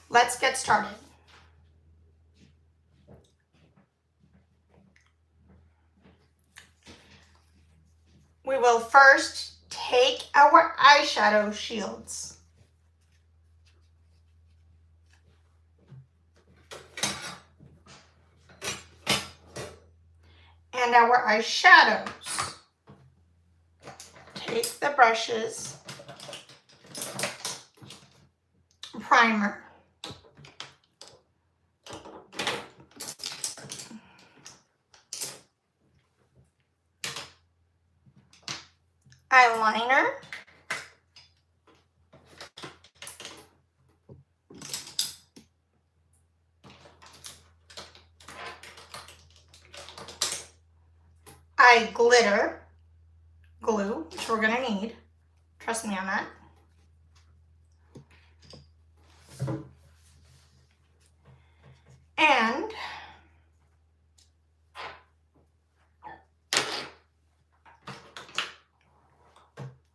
let's get started. We will first take our eyeshadow shields and our eyeshadows. Take the brushes, primer, eyeliner, eye glitter, glue, which we're gonna need. Trust me on that.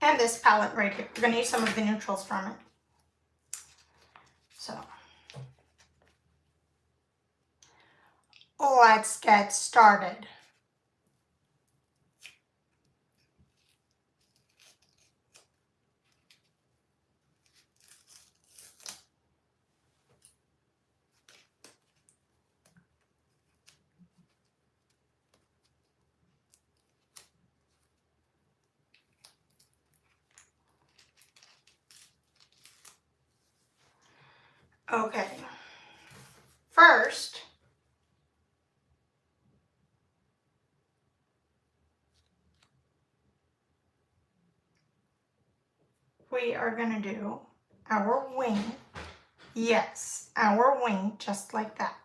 And this palette right here. We're gonna use some of the neutrals from it. So let's get started. Okay, first, we are gonna do our wing. Yes, our wing, just like that.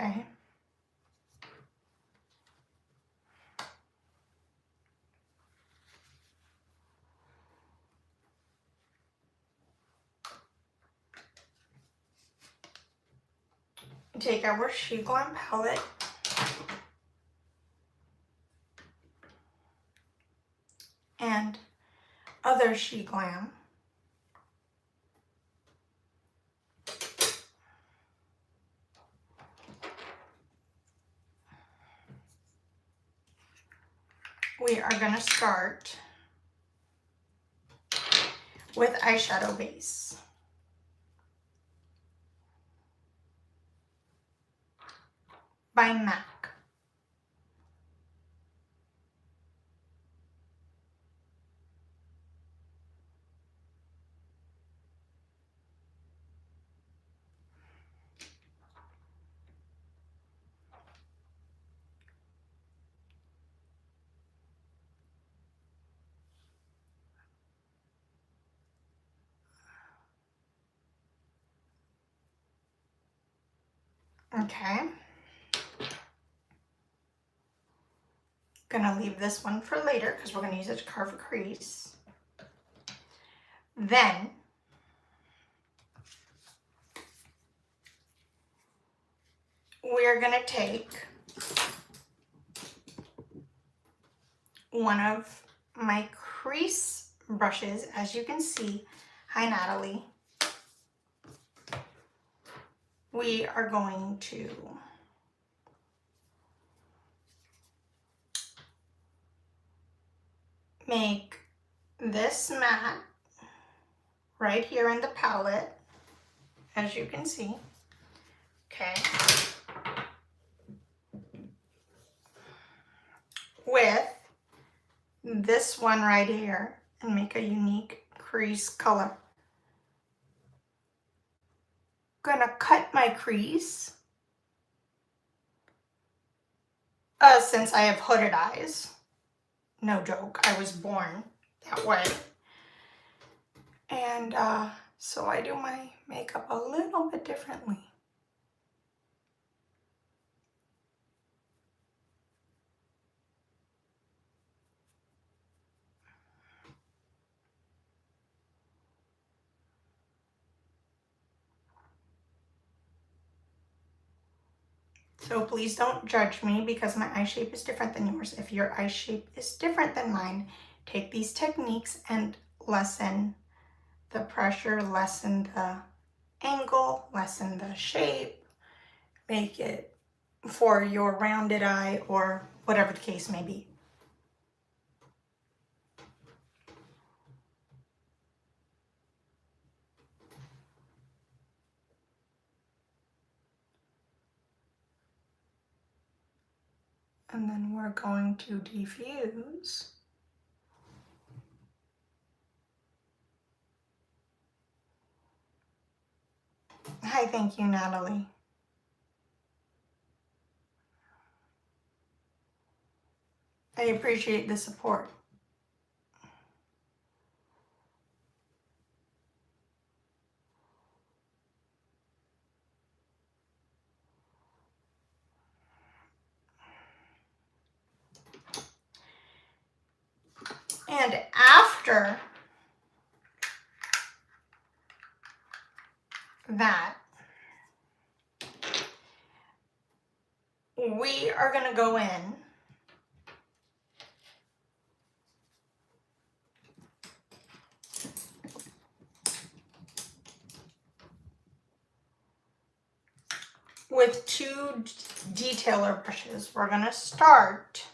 Okay. Take our She Glam palette and other She Glam. We are gonna start with eyeshadow base. By MAC. Okay. Gonna leave this one for later because we're gonna use it to carve a crease. Then we're gonna take one of my crease brushes, as you can see. Hi, Natalie. We are going to make this matte right here in the palette, as you can see. Okay. With this one right here and make a unique crease color. Gonna cut my crease. Since I have hooded eyes. No joke, I was born that way. And So I do my makeup a little bit differently. So please don't judge me because my eye shape is different than yours. If your eye shape is different than mine, take these techniques and lessen the pressure, lessen the angle, lessen the shape, make it for your rounded eye or whatever the case may be. And then we're going to diffuse. Hi, thank you, Natalie. I appreciate the support. And after that, we are going to go in with two detailer brushes. We're going to start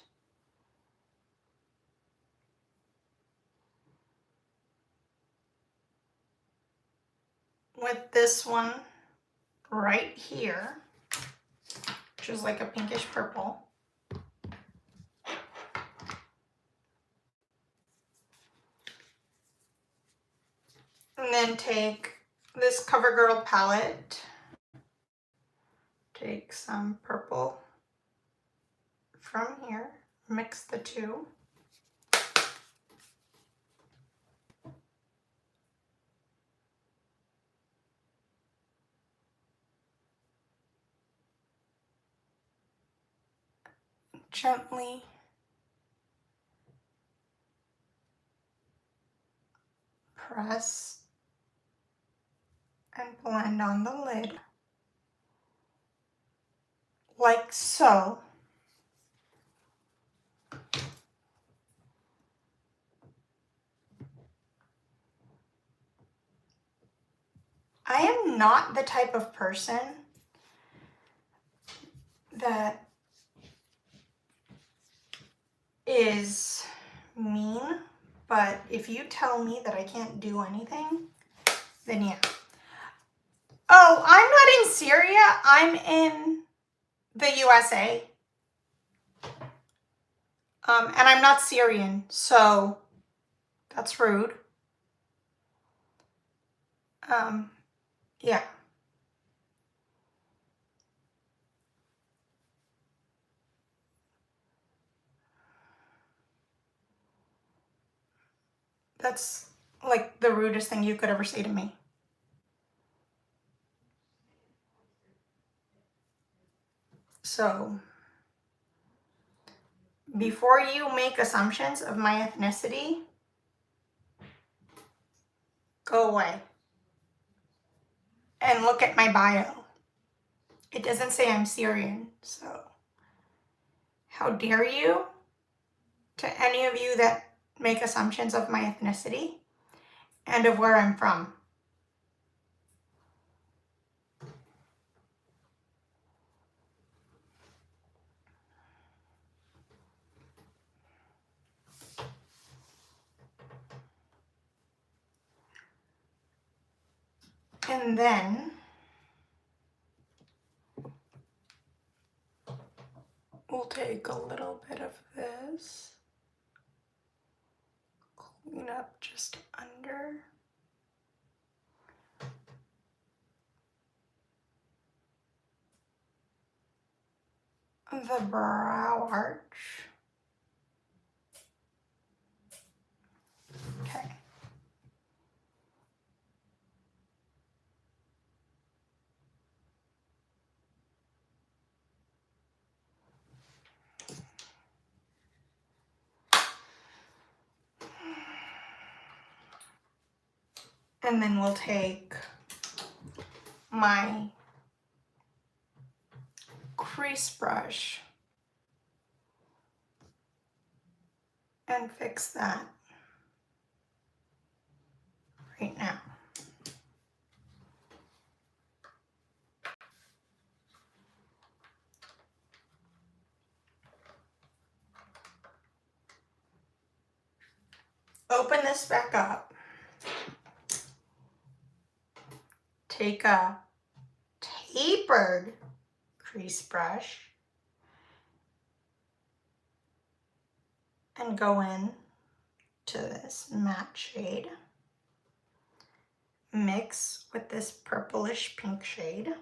with this one right here, which is like a pinkish purple. And then take this CoverGirl palette, take some purple from here, mix the two. Gently press and blend on the lid, like so. I am not the type of person that is mean, but if you tell me that I can't do anything, then yeah. Oh, I'm not in Syria. I'm in the USA. And I'm not Syrian, so that's rude. Yeah. That's like the rudest thing you could ever say to me. So before you make assumptions of my ethnicity, go away and look at my bio. It doesn't say I'm Syrian, so how dare you, to any of you that make assumptions of my ethnicity and of where I'm from. And then we'll take a little bit of this, clean up just under. The brow arch. Okay. And then we'll take my crease brush and fix that right now. Open this back up. Take a tapered crease brush and go in to this matte shade. Mix with this purplish pink shade.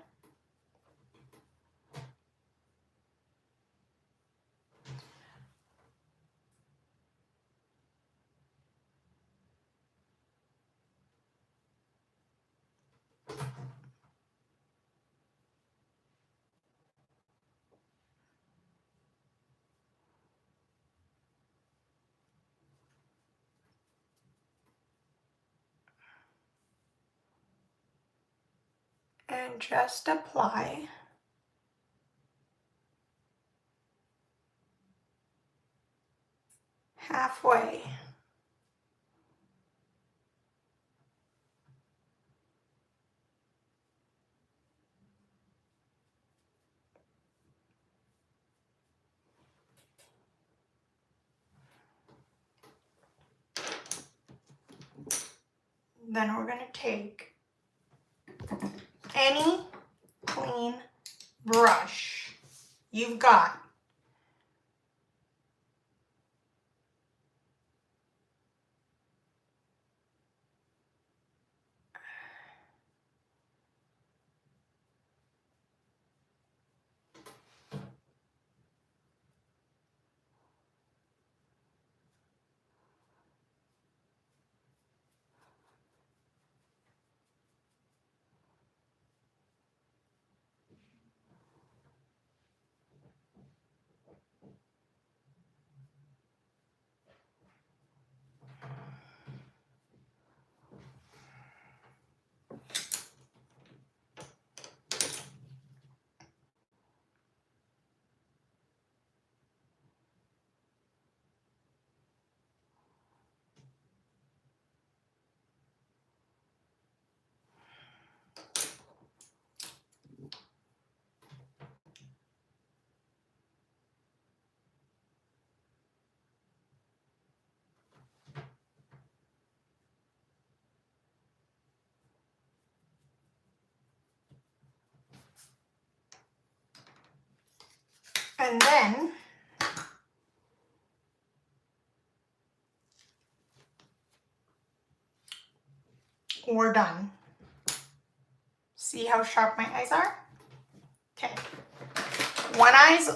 And just apply halfway. Then we're going to take any clean brush you've got. And then we're done. See how sharp my eyes are? Okay. One eye's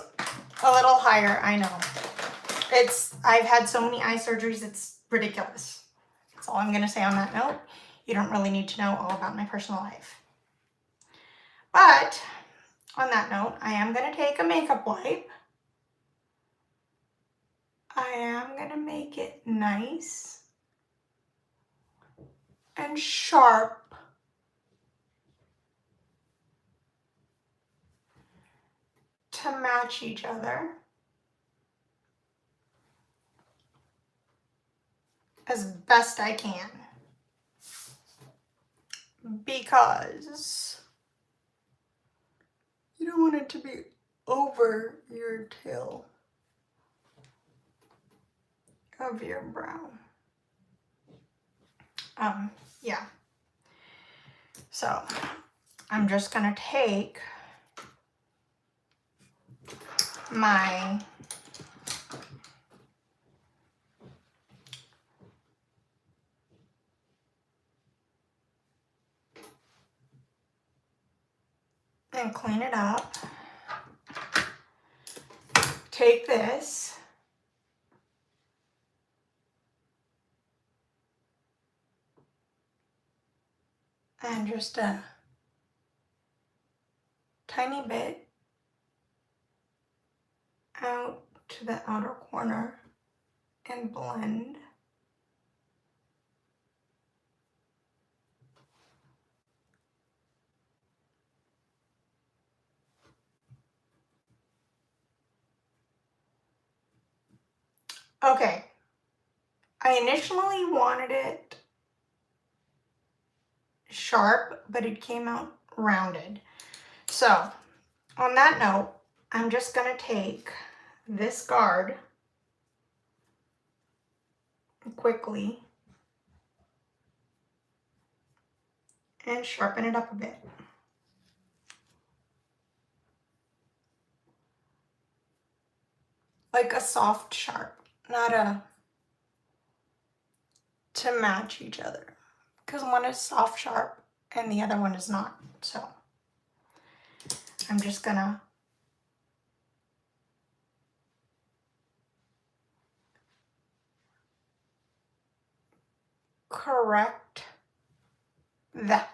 a little higher, I know. I've had so many eye surgeries, it's ridiculous. That's all I'm gonna say on that note. You don't really need to know all about my personal life. But on that note, I am gonna take a makeup wipe. I am gonna make it nice and sharp. To match each other as best I can, because you don't want it to be over your tail of your brow. Yeah. So I'm just gonna take my and clean it up. Take this and just a tiny bit out to the outer corner and blend. Okay, I initially wanted it sharp, but it came out rounded. So on that note, I'm just gonna take this guard quickly and sharpen it up a bit. Like a soft sharp, not a to match each other, because one is soft sharp and the other one is not. So I'm just gonna correct that.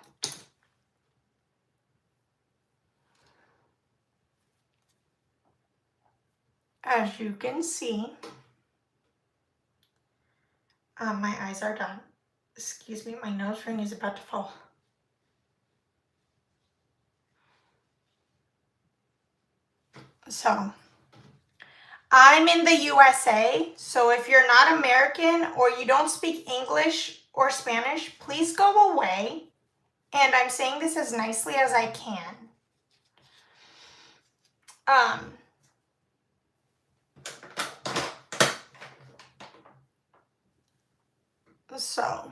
As you can see, my eyes are done. Excuse me, my nose ring is about to fall. So I'm in the USA, so if you're not American or you don't speak English or Spanish, please go away. And I'm saying this as nicely as I can. So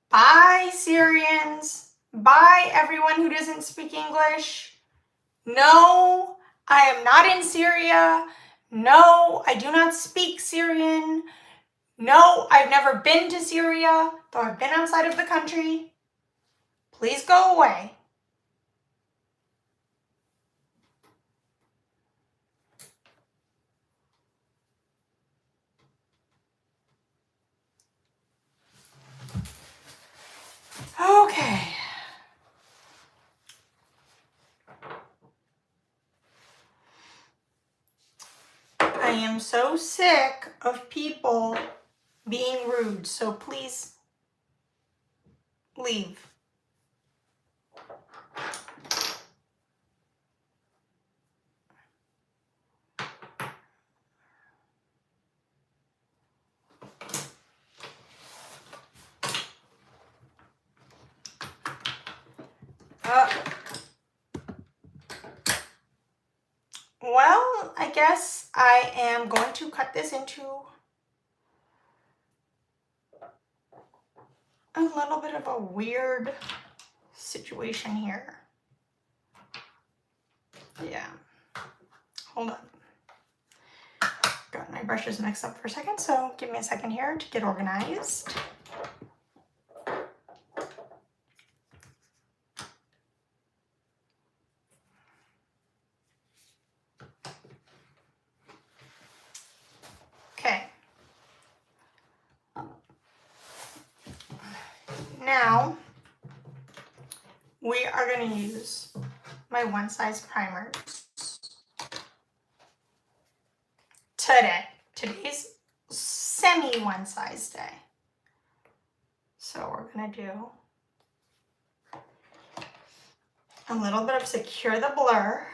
bye, Syrians. Bye, everyone who doesn't speak English. No, I am not in Syria. No, I do not speak Syrian. No, I've never been to Syria, though I've been outside of the country. Please go away. Okay. I am so sick of people being rude, so please leave. Well, I guess I am going to cut this into a little bit of a weird situation here. Yeah. Hold on. Got my brushes mixed up for a second, so give me a second here to get organized. Okay. Now, we are going to use my one size primers today. Today's semi one size day. So we're going to do a little bit of Secure the Blur.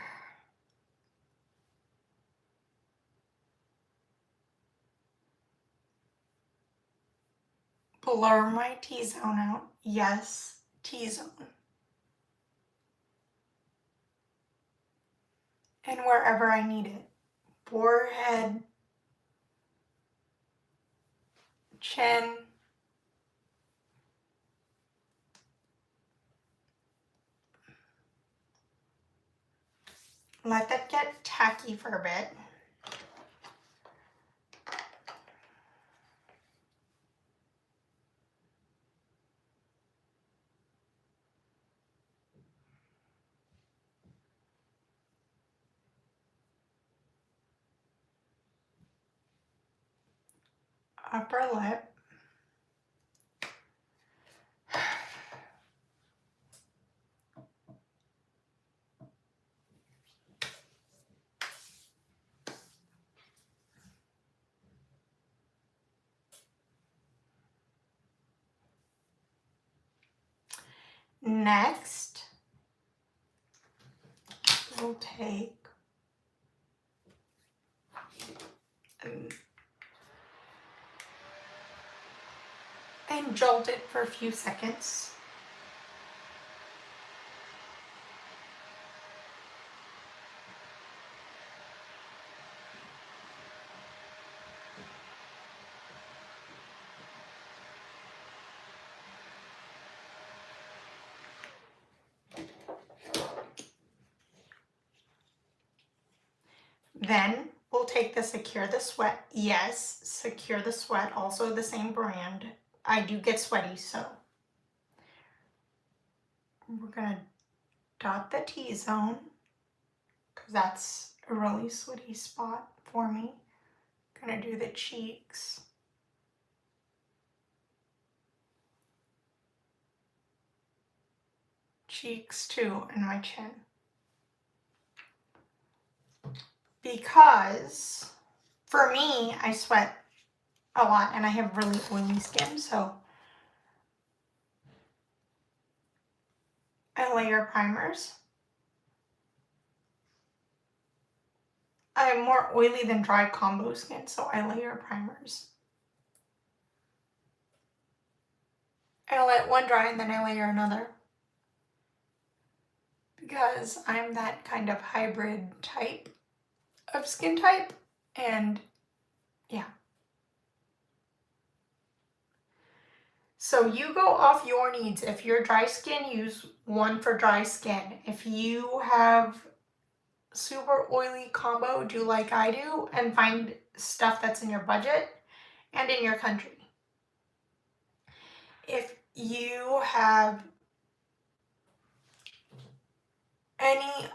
Blur my T-zone out. Yes, T-zone. And wherever I need it. Forehead, chin, let that get tacky for a bit. Upper lip. Next, we'll take and jolt it for a few seconds. Then we'll take the Secure the Sweat. Yes, Secure the Sweat, also the same brand. I do get sweaty, so we're gonna dot the T-zone because that's a really sweaty spot for me. Gonna do the cheeks. Cheeks too, and my chin. Because for me, I sweat a lot and I have really oily skin, so I layer primers. I am more oily than dry combo skin, so I layer primers. I let one dry and then I layer another. Because I'm that kind of hybrid type of skin type, and yeah. So you go off your needs. If you're dry skin, use one for dry skin. If you have super oily combo, do like I do and find stuff that's in your budget and in your country. If you have any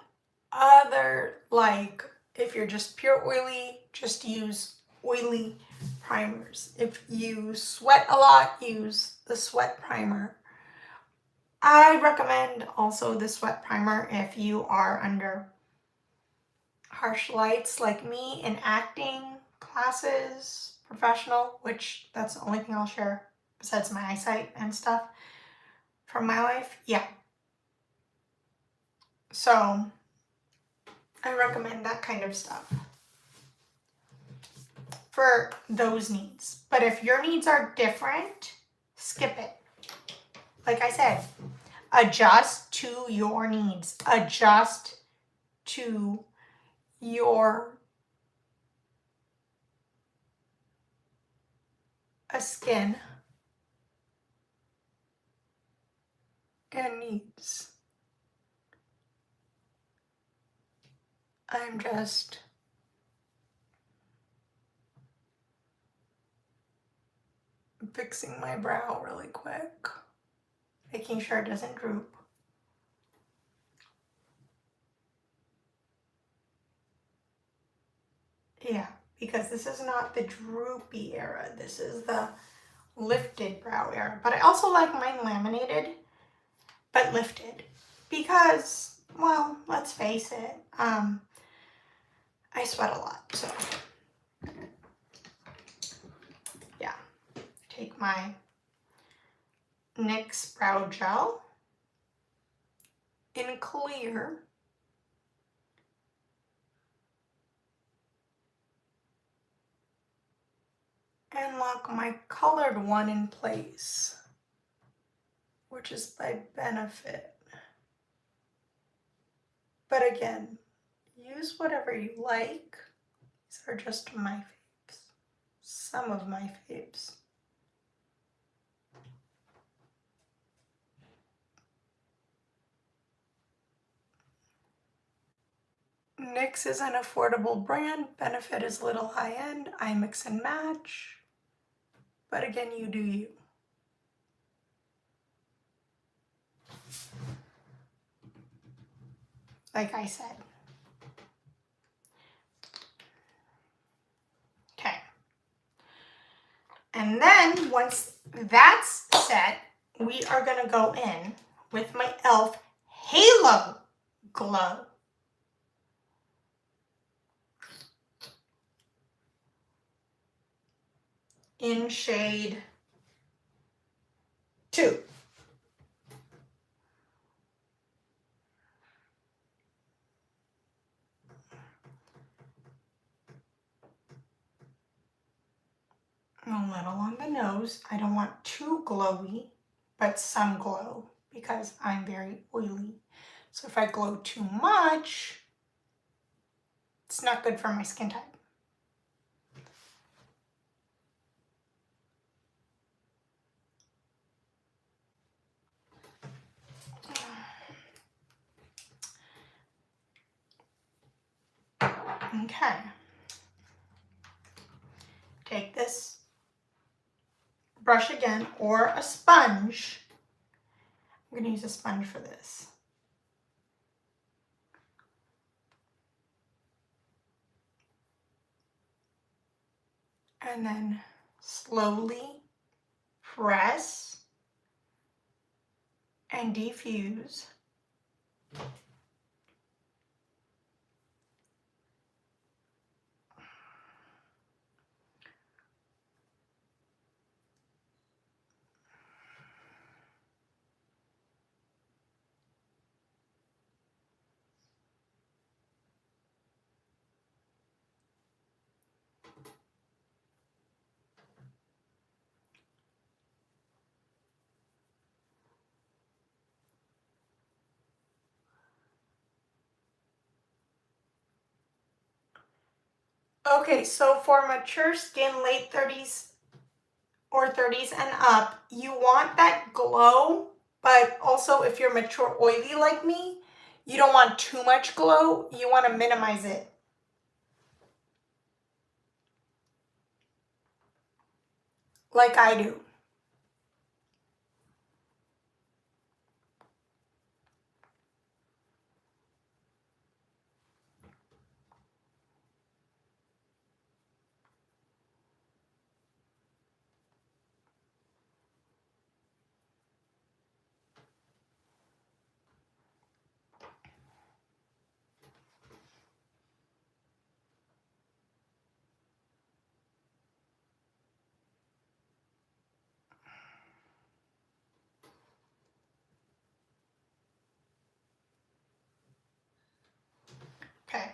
other, like if you're just pure oily, just use oily primers. If you sweat a lot, use the sweat primer. I recommend also the sweat primer if you are under harsh lights like me in acting classes, professional, which that's the only thing I'll share besides my eyesight and stuff from my life. Yeah. So I recommend that kind of stuff for those needs. But if your needs are different, skip it. Like I said, adjust to your needs. Adjust to your skin and needs. I'm just fixing my brow really quick, making sure it doesn't droop. Yeah, because this is not the droopy era. This is the lifted brow era. But I also like mine laminated, but lifted. Because, well, let's face it, I sweat a lot, so yeah. Take my NYX Brow Gel in clear. And lock my colored one in place, which is by Benefit. But again, use whatever you like. These are just my faves. Some of my faves. NYX is an affordable brand. Benefit is little high-end. I mix and match. But again, you do you. Like I said. Okay. And then once that's set, we are going to go in with my e.l.f. Halo Glow. In shade 2. little on the nose. I don't want too glowy, but some glow because I'm very oily. So if I glow too much, it's not good for my skin type. Okay. Take this brush again, or a sponge. I'm going to use a sponge for this. And then slowly press and diffuse. Okay, so for mature skin, late 30s or 30s and up, you want that glow, but also if you're mature oily like me, you don't want too much glow. You want to minimize it. Like I do. Okay.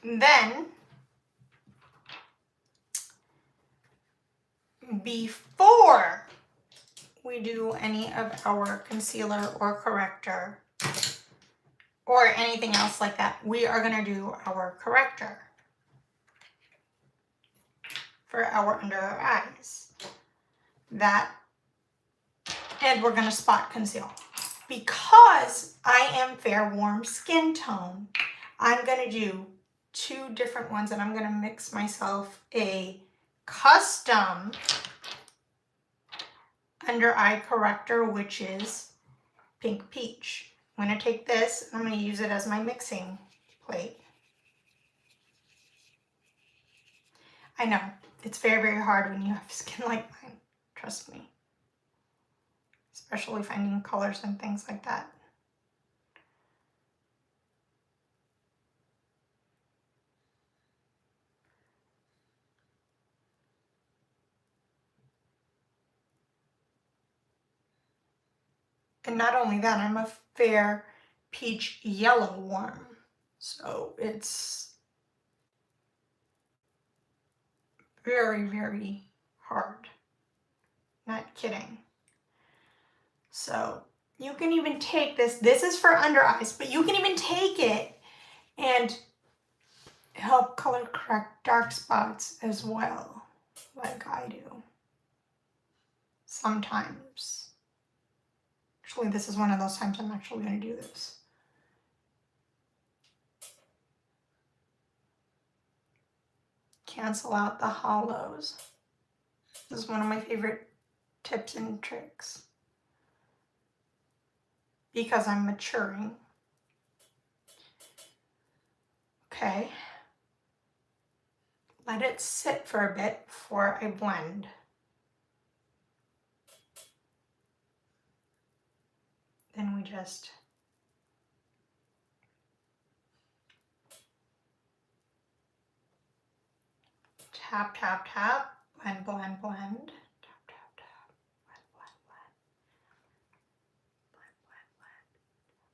Then, before we do any of our concealer or corrector or anything else like that, we are going to do our corrector for our under our eyes. And we're going to spot conceal. Because I am fair warm skin tone, I'm going to do two different ones, and I'm going to mix myself a custom under eye corrector, which is Pink Peach. I'm going to take this and I'm going to use it as my mixing plate. I know, it's very, very hard when you have skin like mine. Trust me. Especially finding colors and things like that. And not only that, I'm a fair peach yellow warm. So it's very, very hard. Not kidding. So you can even take this. This is for under eyes, but you can even take it and help color correct dark spots as well, like I do sometimes. Actually, this is one of those times I'm actually going to do this. Cancel out the hollows. This is one of my favorite tips and tricks because I'm maturing. Okay. Let it sit for a bit before I blend. Then we just Tap, tap, tap. Blend, blend, blend. Tap, tap, tap. Blend, blend, blend. Blend, blend, blend.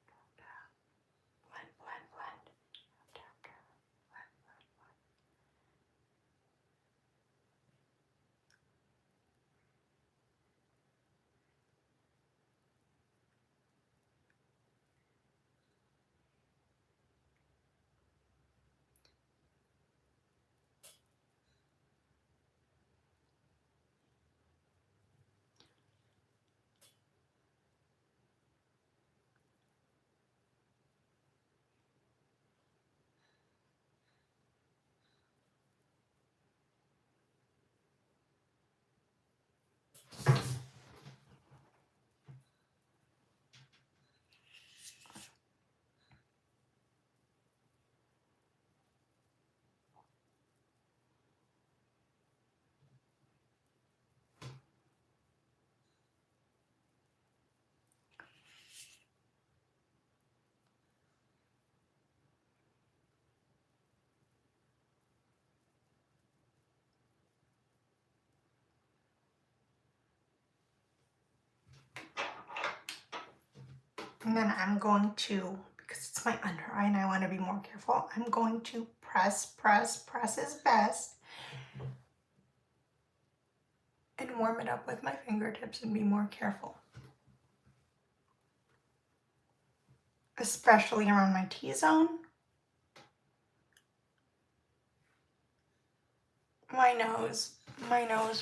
Tap, tap. Blend, blend, blend. Tap, tap. Blend, blend, blend. And then I'm going to, because it's my under eye and I want to be more careful, I'm going to press, press, press is best. And warm it up with my fingertips and be more careful. Especially around my T-zone. My nose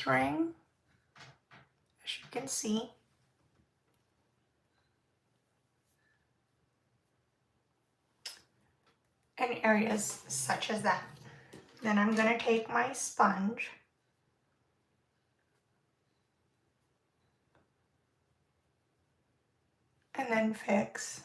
ring, as you can see. And areas such as that. Then I'm going to take my sponge and then fix.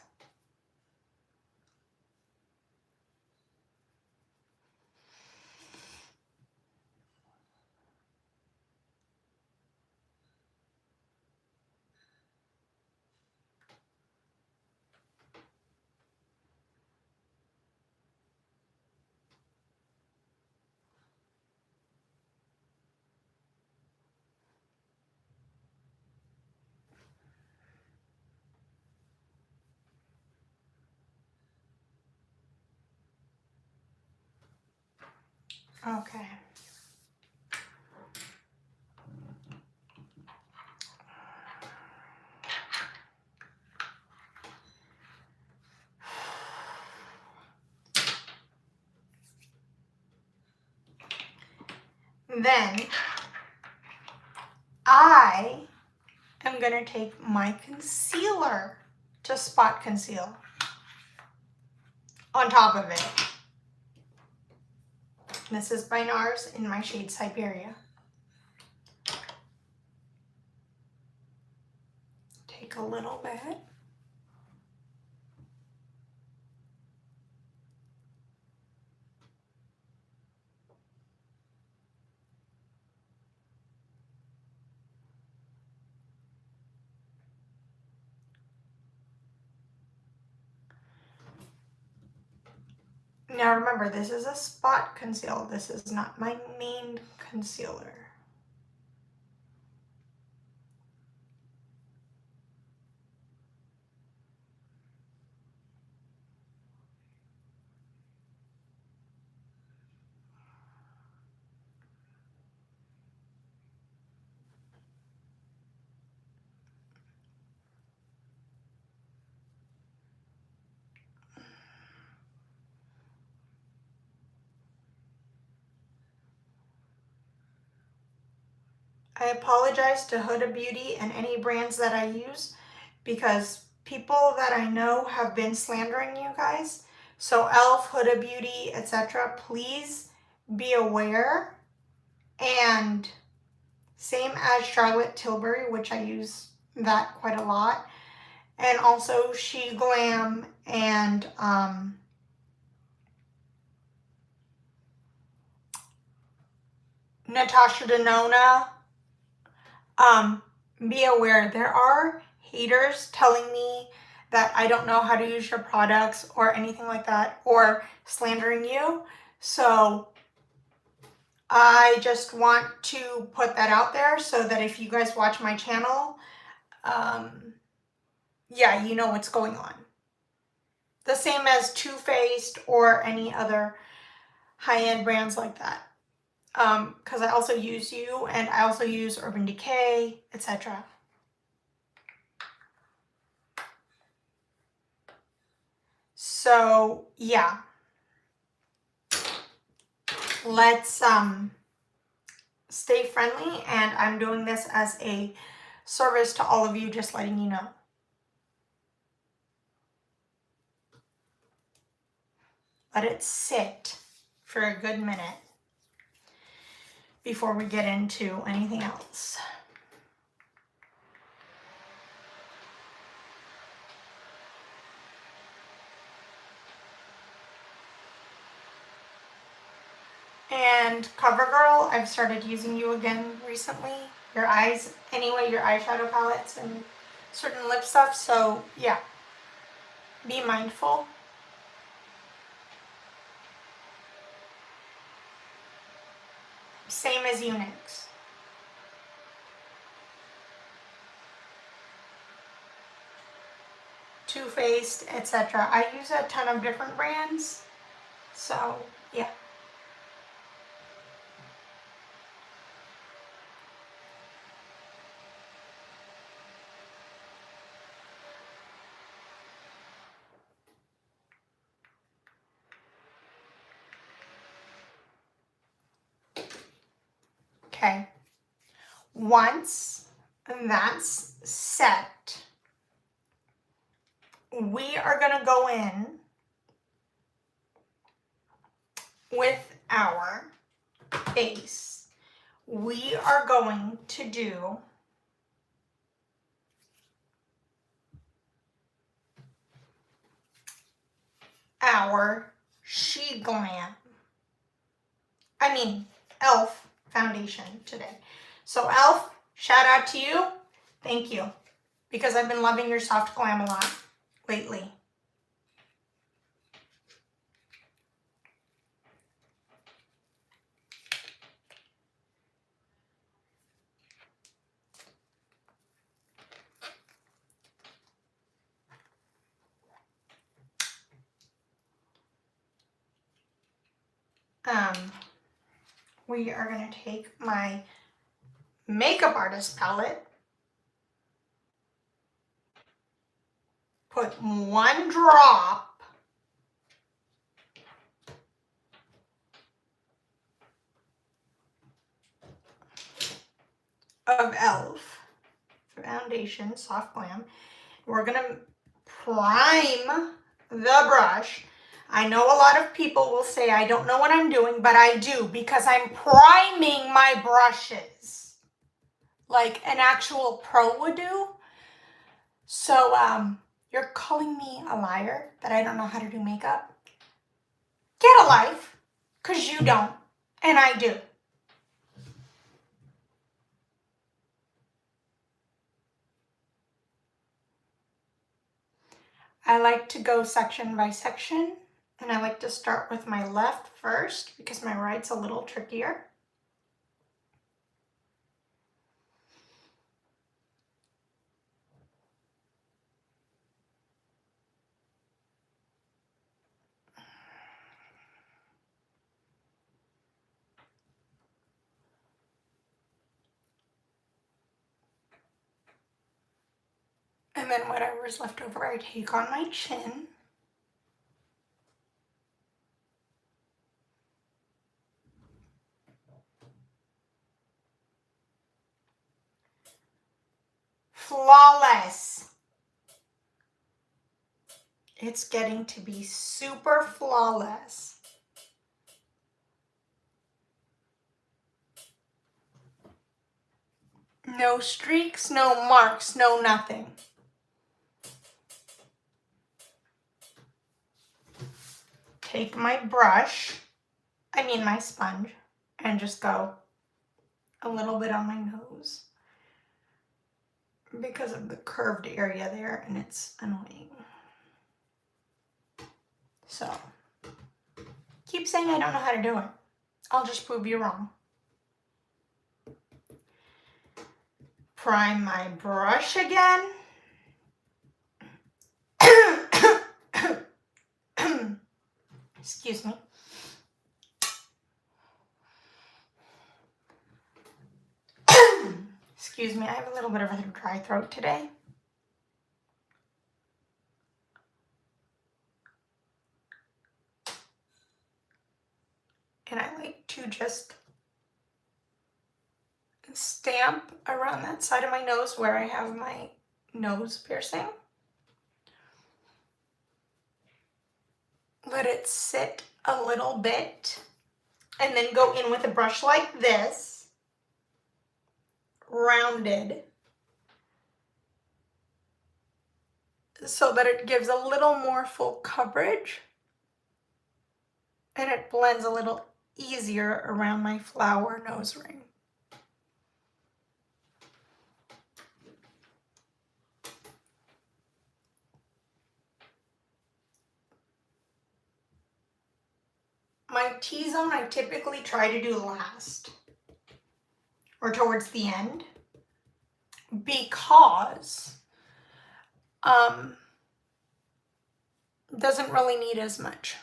Okay. Then I am going to take my concealer to spot conceal on top of it. This is by NARS in my shade Siberia. Take a little bit. Now remember, this is a spot conceal. This is not my main concealer. I apologize to Huda Beauty and any brands that I use because people that I know have been slandering you guys. So e.l.f., Huda Beauty, etc. Please be aware. And same as Charlotte Tilbury, which I use that quite a lot. And also She Glam and Natasha Denona. Be aware, there are haters telling me that I don't know how to use your products or anything like that, or slandering you. So I just want to put that out there so that if you guys watch my channel, yeah, you know what's going on. The same as Too Faced or any other high-end brands like that. Because I also use you, and I also use Urban Decay, etc. So yeah, let's stay friendly, and I'm doing this as a service to all of you, just letting you know. Let it sit for a good minute before we get into anything else. And CoverGirl, I've started using you again recently. Your eyes, anyway, your eyeshadow palettes and certain lip stuff. So yeah, be mindful. Same as Unix. Too Faced, etc. I use a ton of different brands. So yeah. Okay. Once that's set, we are going to go in with our base. We are going to do our She Glam, e.l.f. foundation today. So e.l.f., shout out to you. Thank you. Because I've been loving your soft glam a lot lately. We are going to take my makeup artist palette, put one drop of e.l.f. foundation, soft glam. We're going to prime the brush. I know a lot of people will say I don't know what I'm doing, but I do, because I'm priming my brushes like an actual pro would do. So you're calling me a liar that I don't know how to do makeup? Get a life, because you don't, and I do. I like to go section by section, and I like to start with my left first because my right's a little trickier. And then whatever is left over, I take on my chin. Flawless. It's getting to be super flawless. No streaks, no marks, no nothing. Take my brush, my sponge, and just go a little bit on my nose because of the curved area there, and it's annoying. So, keep saying I don't know how to do it. I'll just prove you wrong. prime my brush again. Excuse me. Excuse me, I have a little bit of a dry throat today. And I like to just stamp around that side of my nose where I have my nose piercing. Let it sit a little bit and then go in with a brush like this, rounded, so that it gives a little more full coverage and it blends a little easier around my flower nose ring. My T-zone I typically try to do last or towards the end because doesn't really need as much.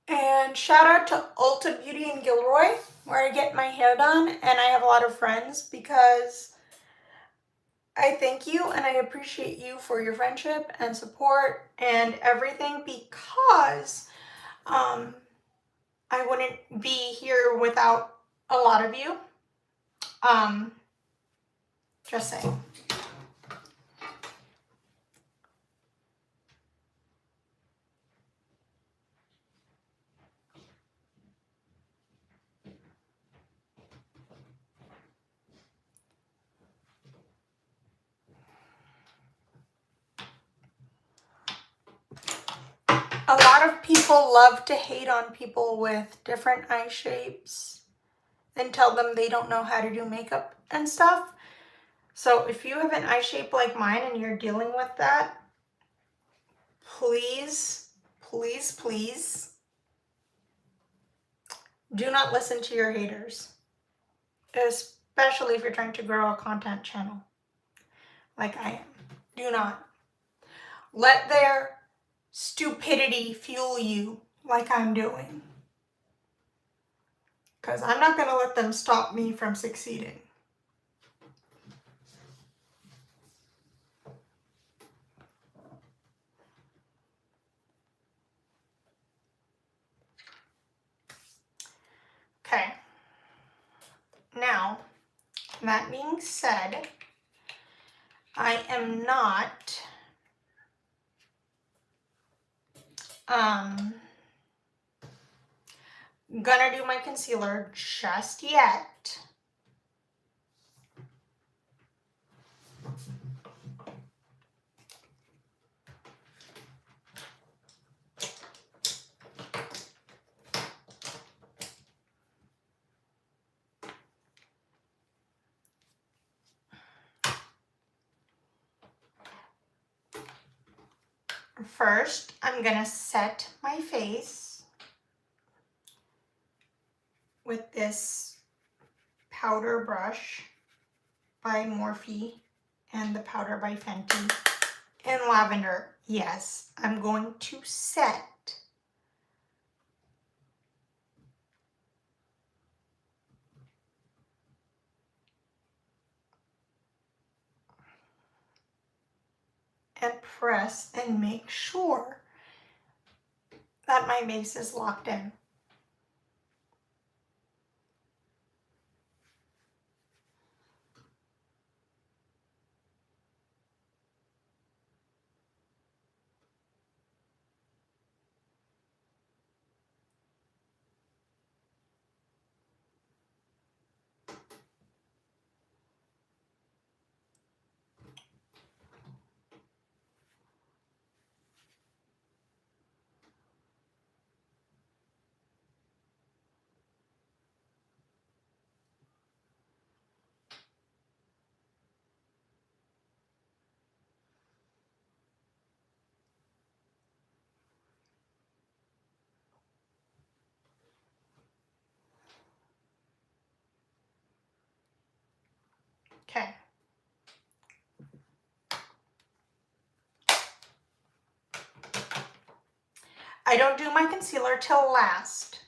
And shout out to Ulta Beauty in Gilroy, where I get my hair done, and I have a lot of friends because I thank you and I appreciate you for your friendship and support and everything, because I wouldn't be here without a lot of you. Just saying. A lot of people love to hate on people with different eye shapes and tell them they don't know how to do makeup and stuff. So if you have an eye shape like mine and you're dealing with that, please, please, please do not listen to your haters, especially if you're trying to grow a content channel like I am. Do not let their stupidity fuel you like I'm doing, because I'm not going to let them stop me from succeeding. Okay, now that being said, I am not gonna do my concealer just yet. First, I'm gonna set my face with this powder brush by Morphe and the powder by Fenty in lavender. Yes, I'm going to set and press and make sure that my base is locked in. Okay. I don't do my concealer till last,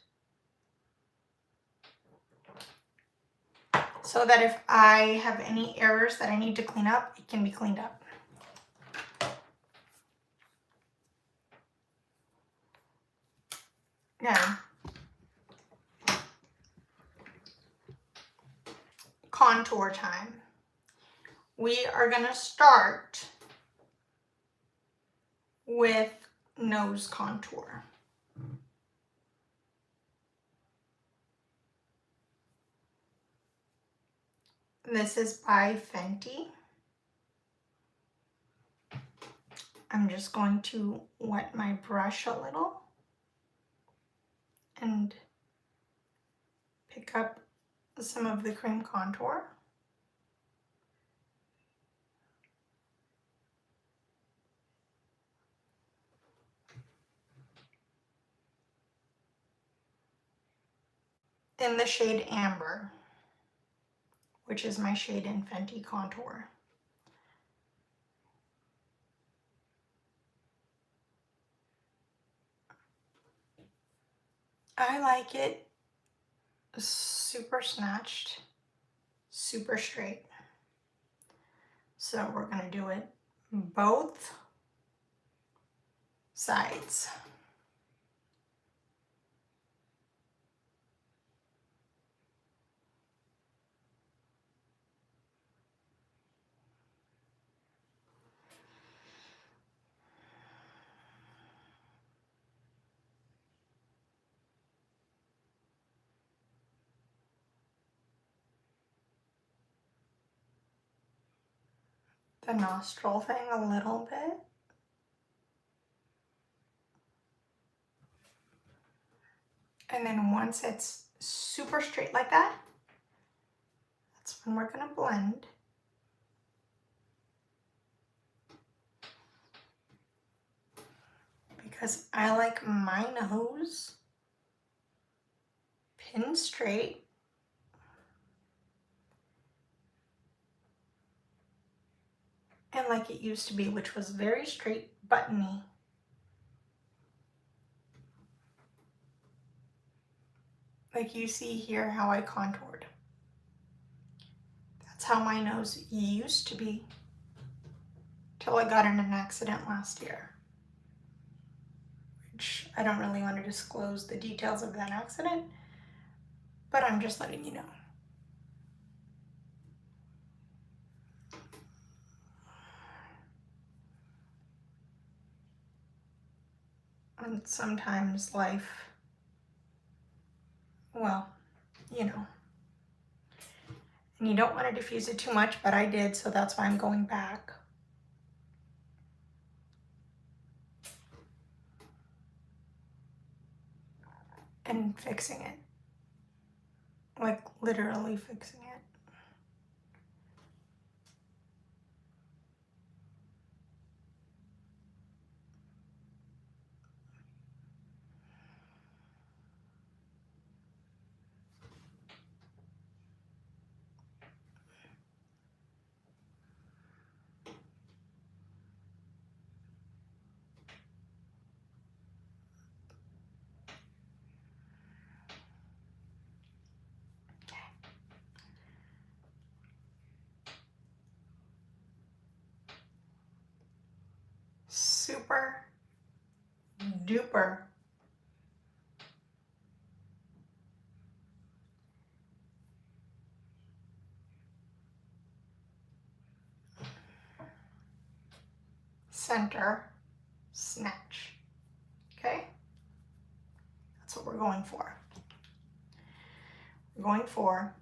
so that if I have any errors that I need to clean up, it can be cleaned up. Now, contour time. We are going to start with nose contour. This is by Fenty. I'm just going to wet my brush a little and pick up some of the cream contour. In the shade Amber, which is my shade in Fenty Contour. I like it super snatched, super straight. So we're going to do it both sides. The nostril thing a little bit. And then once it's super straight like that, that's when we're going to blend. Because I like my nose pin straight. And like it used to be, which was very straight, buttony. Like you see here how I contoured. That's how my nose used to be till I got in an accident last year. Which I don't really want to disclose the details of that accident, but I'm just letting you know. And sometimes life, well, you know. And you don't want to diffuse it too much, but I did, so that's why I'm going back. And fixing it. Like literally fixing it. Super duper center snatch. Okay? That's what we're going for. We're going for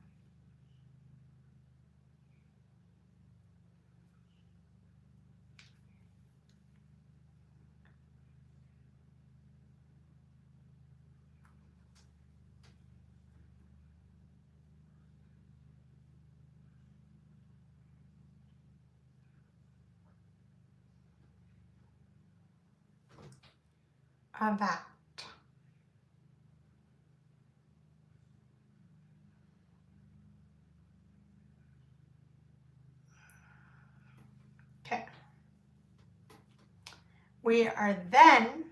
that. We are then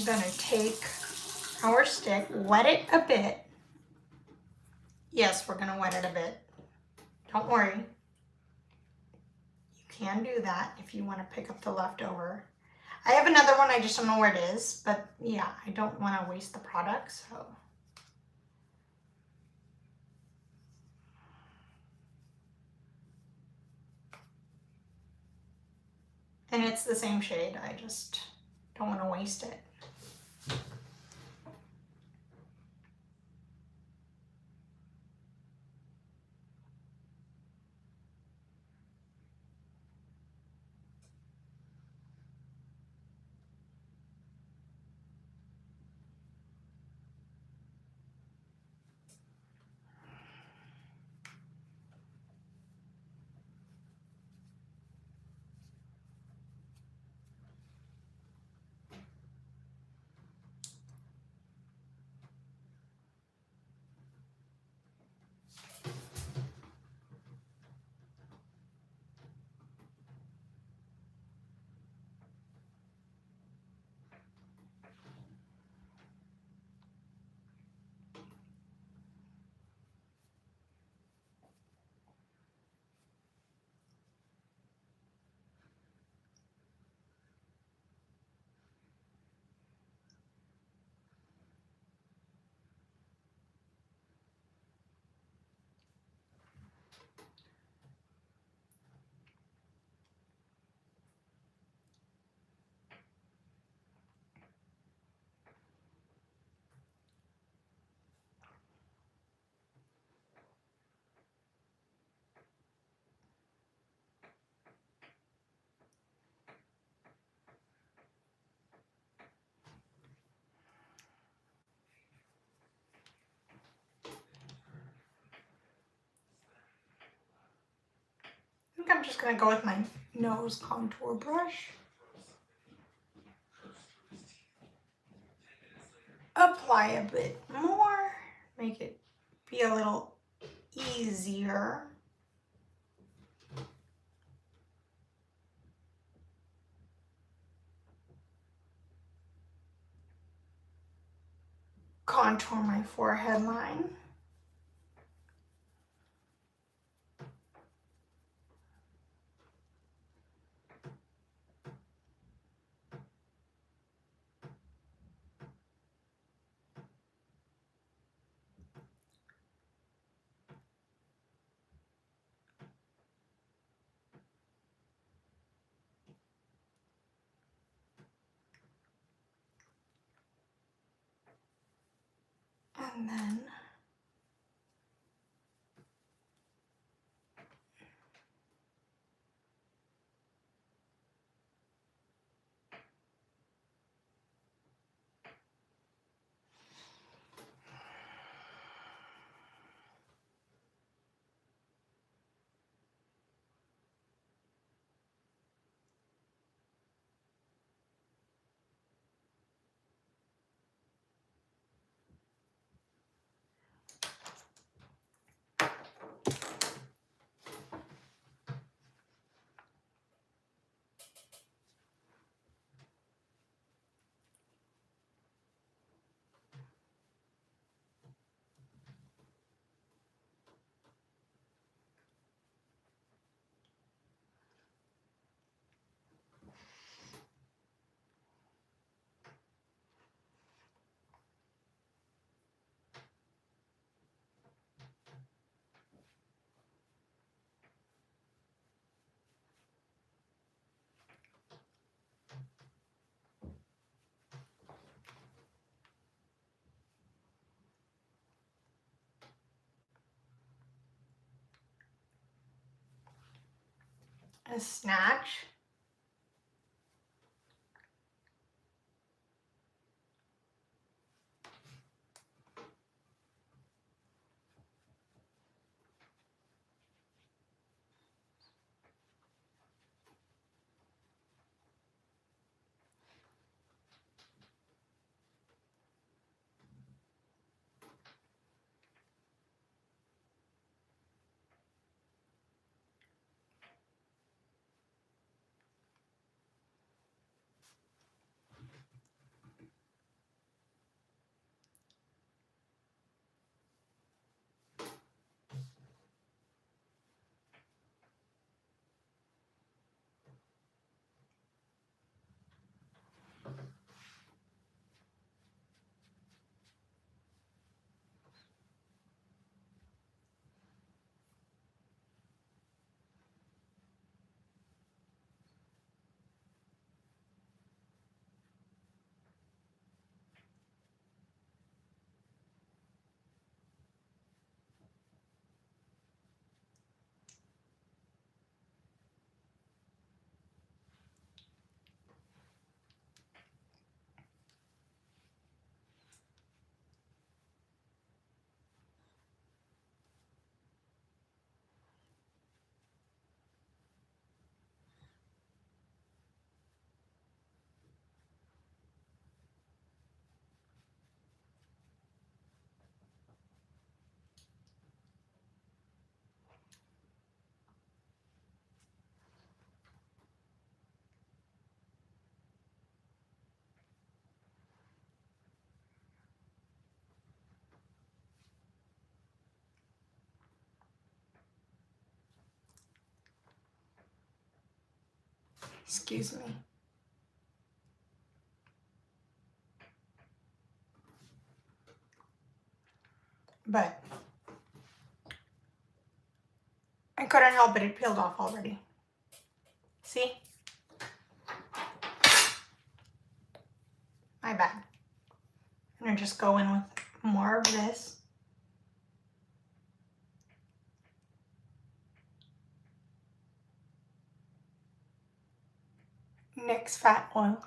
gonna take our stick, wet it a bit. Yes, we're gonna wet it a bit. Don't worry. You can do that if you wanna pick up the leftover. I have another one, I just don't know where it is, but yeah, I don't wanna waste the product, so. And it's the same shade, I just don't wanna waste it. I think I'm just gonna go with my nose contour brush. Apply a bit more, make it be a little easier. Contour my forehead line. And then a snatch. Excuse me. But I couldn't help it, it peeled off already. See? My bad. I'm gonna just go in with more of this. Next, fat oil.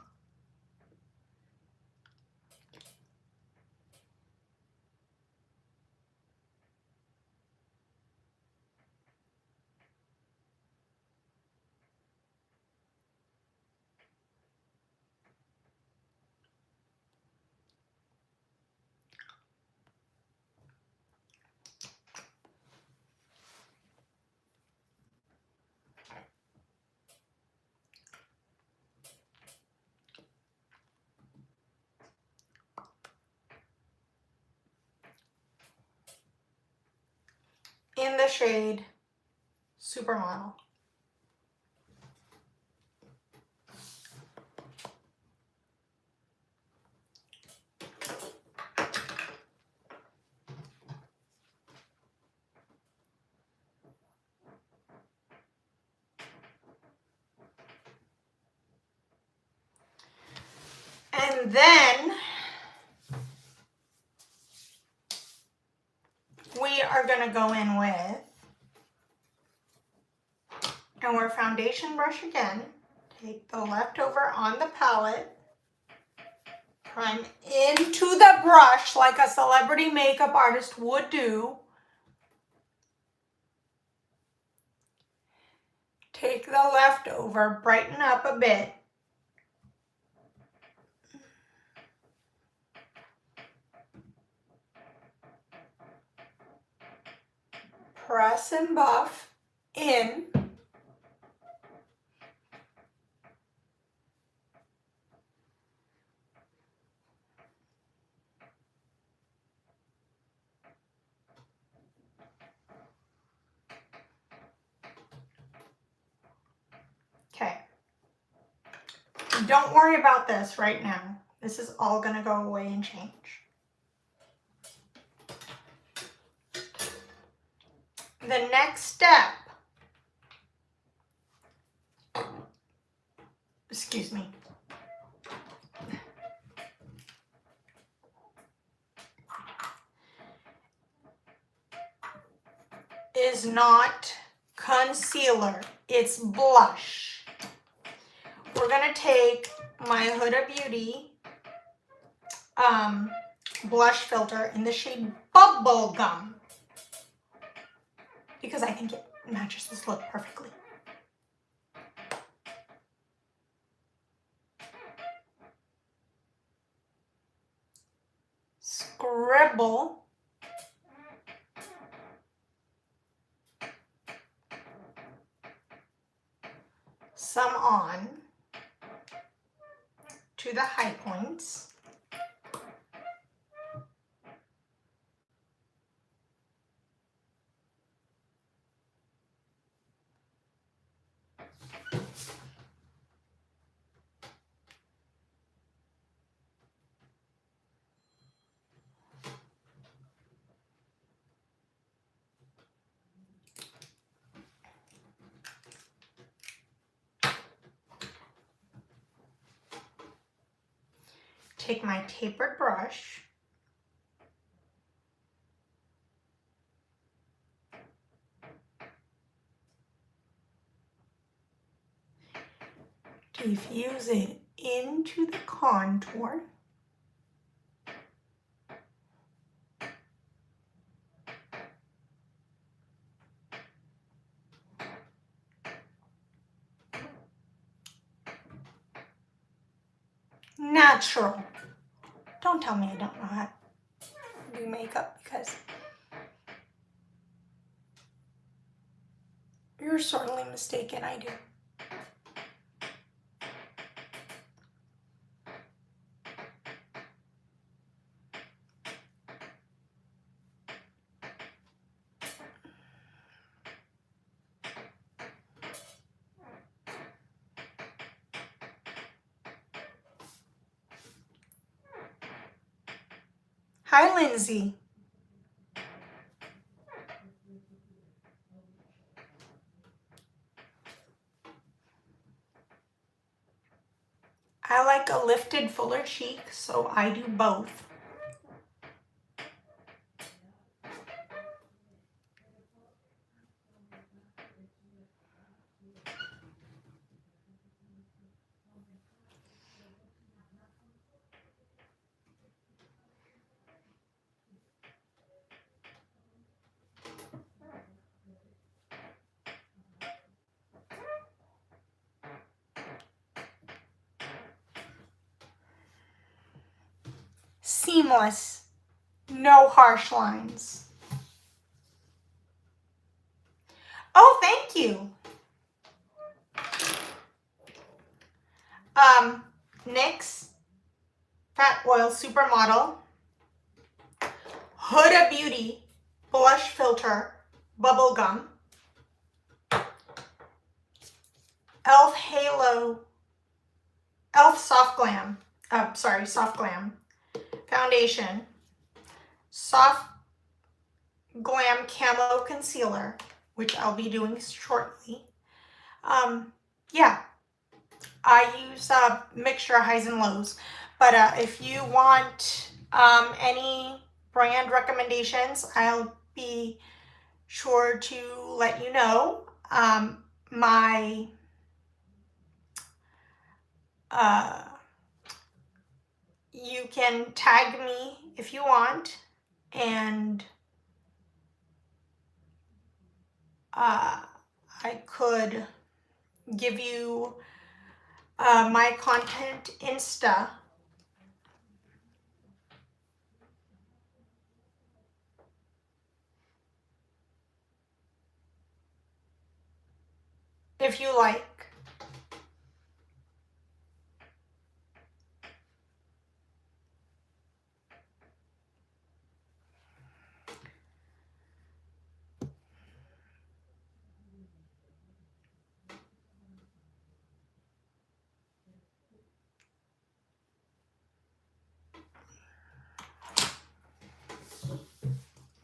In the shade Supermodel. And then we are going to go in with our foundation brush again. Take the leftover on the palette, prime into the brush like a celebrity makeup artist would do. Take the leftover, brighten up a bit. Press and buff in. Okay. Don't worry about this right now. This is all going to go away and change. The next step, excuse me, is not concealer, it's blush. We're going to take my Huda Beauty blush filter in the shade Bubblegum because I think it matches this look perfectly. Scribble some on to the high points. Take my tapered brush, diffuse it into the contour. Natural. Don't tell me I don't know how to do makeup because you're sorely mistaken, I do. Hi, Lindsay. I like a lifted, fuller cheek, so I do both. Seamless. No harsh lines. Oh, thank you. NYX Fat Oil Supermodel Huda Beauty Blush Filter Bubblegum Elf Halo Elf Soft Glam Soft Glam Foundation Soft Glam Camo Concealer, which I'll be doing shortly. Yeah, I use a mixture of highs and lows, but if you want any brand recommendations, I'll be sure to let you know. My you can tag me if you want, and I could give you my content Insta. If you like.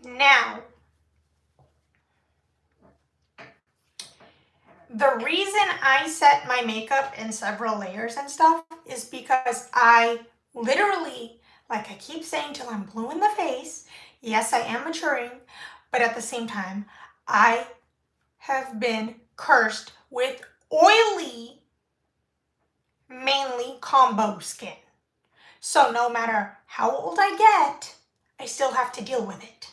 Now, the reason I set my makeup in several layers and stuff is because I literally, like I keep saying till I'm blue in the face, yes, I am maturing, but at the same time, I have been cursed with oily, mainly combo skin. So no matter how old I get, I still have to deal with it.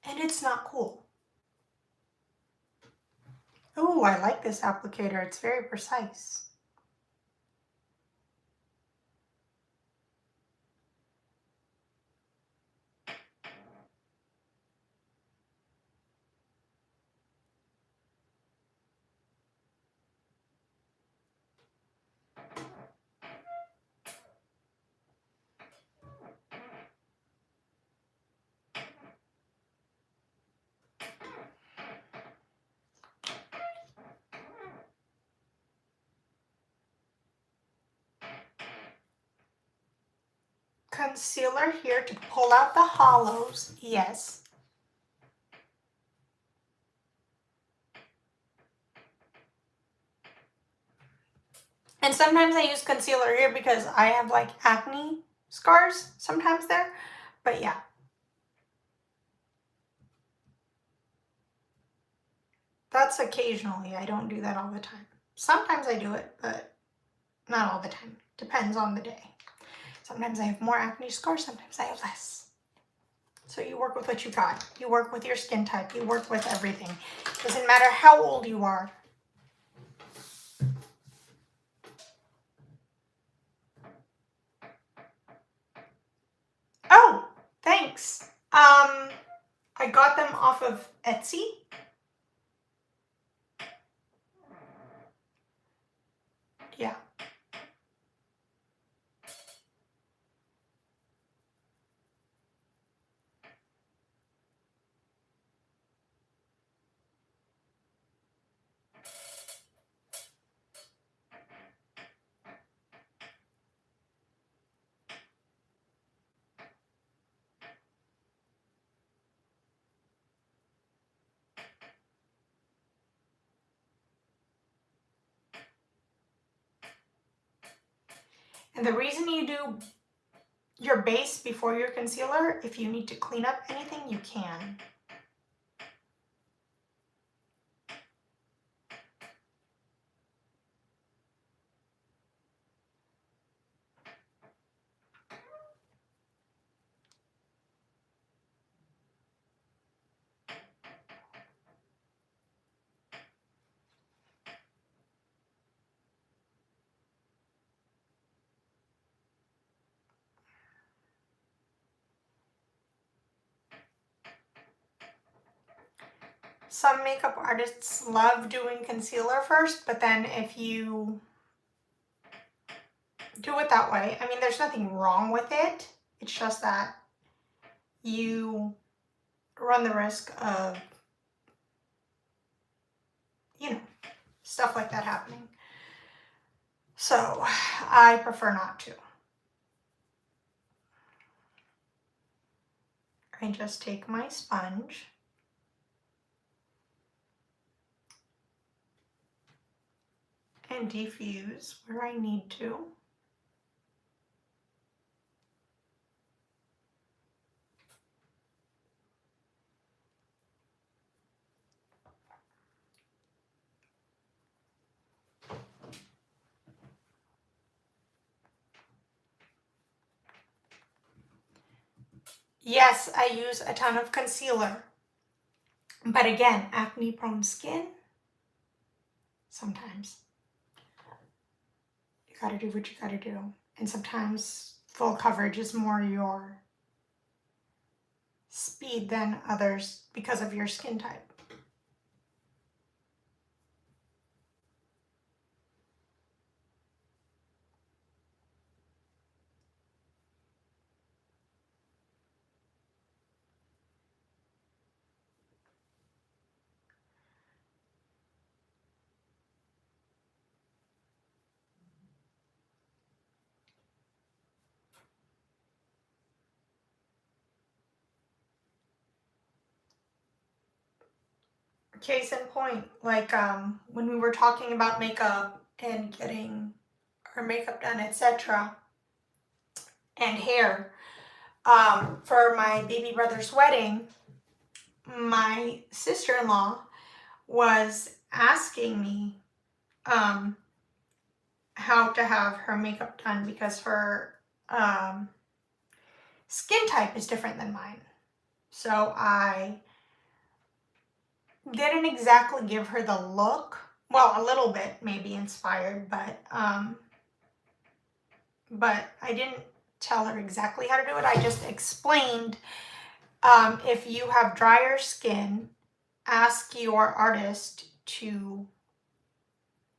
And it's not cool. Ooh, I like this applicator. It's very precise. Concealer here to pull out the hollows, yes. And sometimes I use concealer here because I have like acne scars sometimes there, but yeah. That's occasionally, I don't do that all the time. Sometimes I do it, but not all the time. Depends on the day. Sometimes I have more acne scars, sometimes I have less. So you work with what you got. You work with your skin type. You work with everything. Doesn't matter how old you are. Oh, thanks. I got them off of Etsy. Yeah. And the reason you do your base before your concealer, if you need to clean up anything, you can. Some makeup artists love doing concealer first, but then if you do it that way, I mean, there's nothing wrong with it. It's just that you run the risk of, you know, stuff like that happening. So I prefer not to. I just take my sponge and defuse where I need to. Yes, I use a ton of concealer. But again, acne prone skin, sometimes you gotta do what you gotta do. And sometimes full coverage is more your speed than others because of your skin type. Case in point, like when we were talking about makeup and getting our makeup done, etc., and hair, for my baby brother's wedding, my sister-in-law was asking me how to have her makeup done because her skin type is different than mine. So I didn't exactly give her the look. Well, a little bit maybe inspired, but I didn't tell her exactly how to do it. I just explained, if you have drier skin, ask your artist to,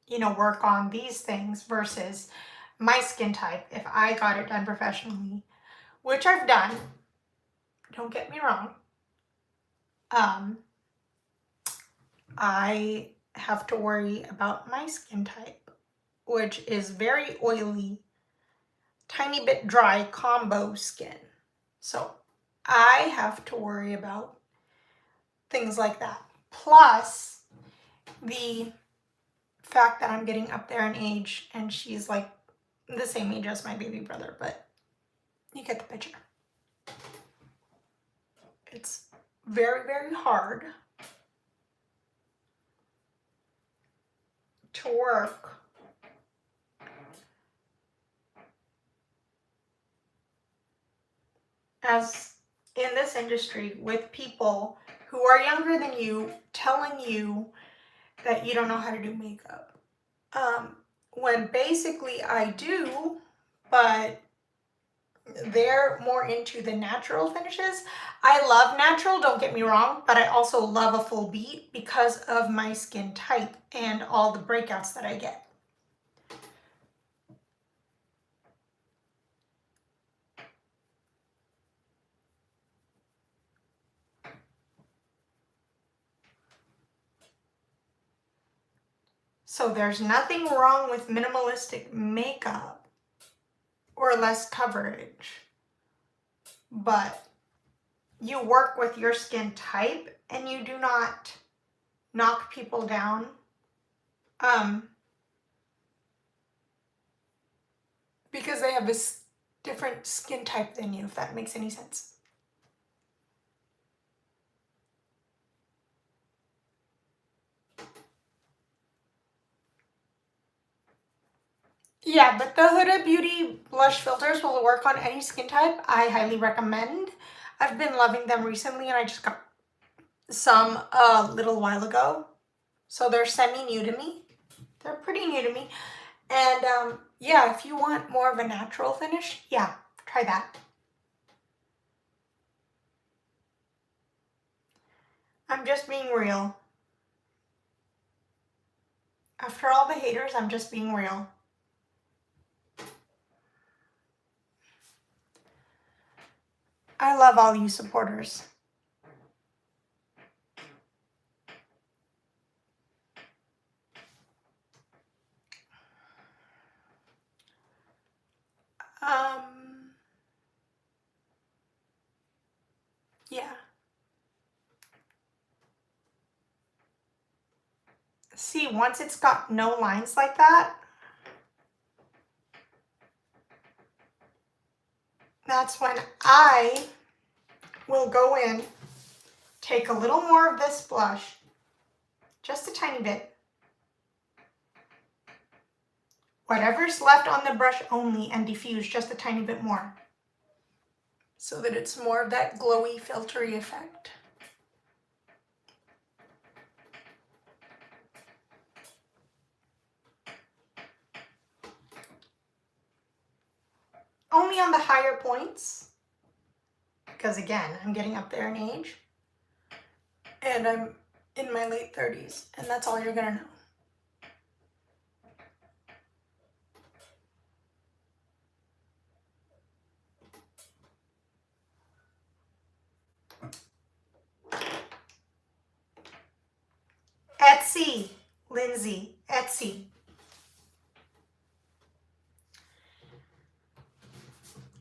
you know, work on these things versus my skin type. If I got it done professionally, which I've done, don't get me wrong, I have to worry about my skin type, which is very oily, tiny bit dry combo skin. So I have to worry about things like that. Plus the fact that I'm getting up there in age and she's like the same age as my baby brother, but you get the picture. It's very, very hard to work as in this industry with people who are younger than you telling you that you don't know how to do makeup. When basically I do, but they're more into the natural finishes. I love natural, don't get me wrong, but I also love a full beat because of my skin type and all the breakouts that I get. So there's nothing wrong with minimalistic makeup or less coverage, but you work with your skin type and you do not knock people down because they have a different skin type than you, if that makes any sense. Yeah, but the Huda Beauty blush filters will work on any skin type. I highly recommend. I've been loving them recently, and I just got some a little while ago. So they're semi-new to me. They're pretty new to me. And yeah, if you want more of a natural finish, yeah, try that. I'm just being real. After all the haters, I'm just being real. I love all you supporters. Yeah. See, once it's got no lines like that, that's when I will go in, take a little more of this blush, just a tiny bit. Whatever's left on the brush only, and diffuse just a tiny bit more, so that it's more of that glowy, filtery effect. Only on the higher points, because again, I'm getting up there in age, and I'm in my late 30s, and that's all you're gonna know. Etsy, Lindsay, Etsy.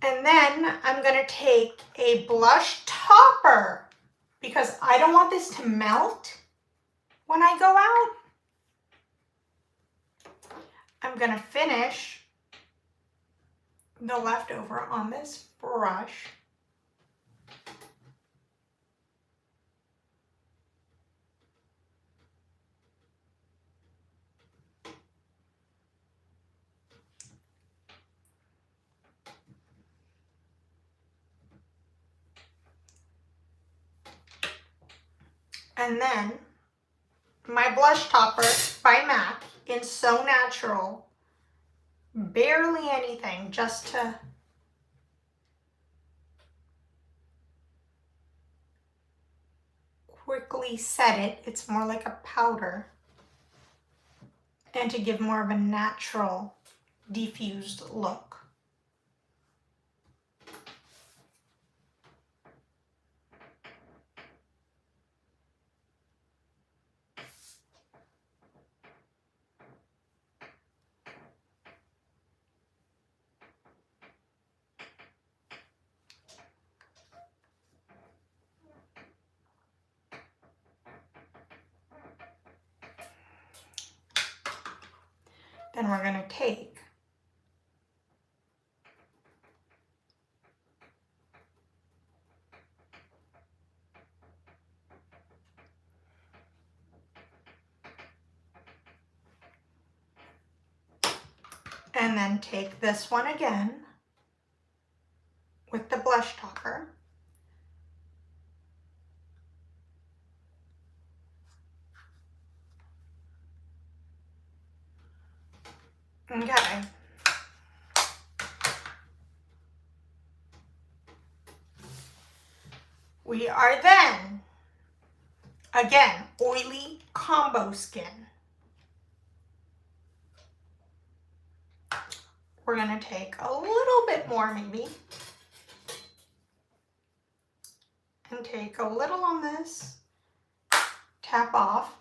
And then I'm gonna take a blush topper, because I don't want this to melt when I go out. I'm gonna finish the leftover on this brush. And then my blush topper by MAC in So Natural, barely anything, just to quickly set it. It's more like a powder, and to give more of a natural diffused look. Then we're gonna take and then take this one again with the blush topper. Okay. We are then, again, oily combo skin. We're gonna take a little bit more maybe, and take a little on this, tap off.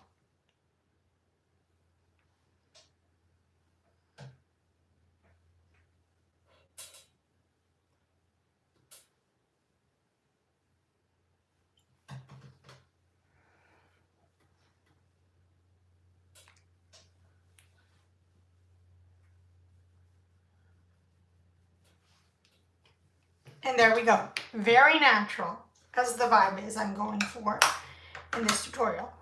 And there we go. Very natural, as the vibe is I'm going for in this tutorial.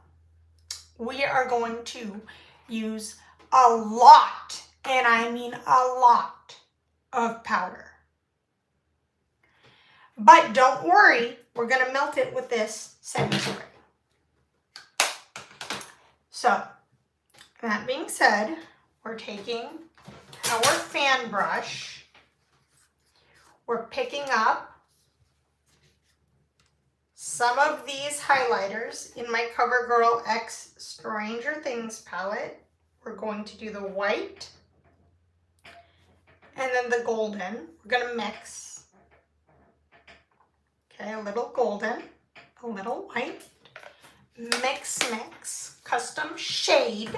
We are going to use a lot, and I mean a lot, of powder. But don't worry, we're going to melt it with this setting spray. So, that being said, we're taking our fan brush. We're picking up some of these highlighters in my CoverGirl X Stranger Things palette. We're going to do the white and then the golden. We're going to mix. Okay, a little golden, a little white. Mix, mix. Custom shade.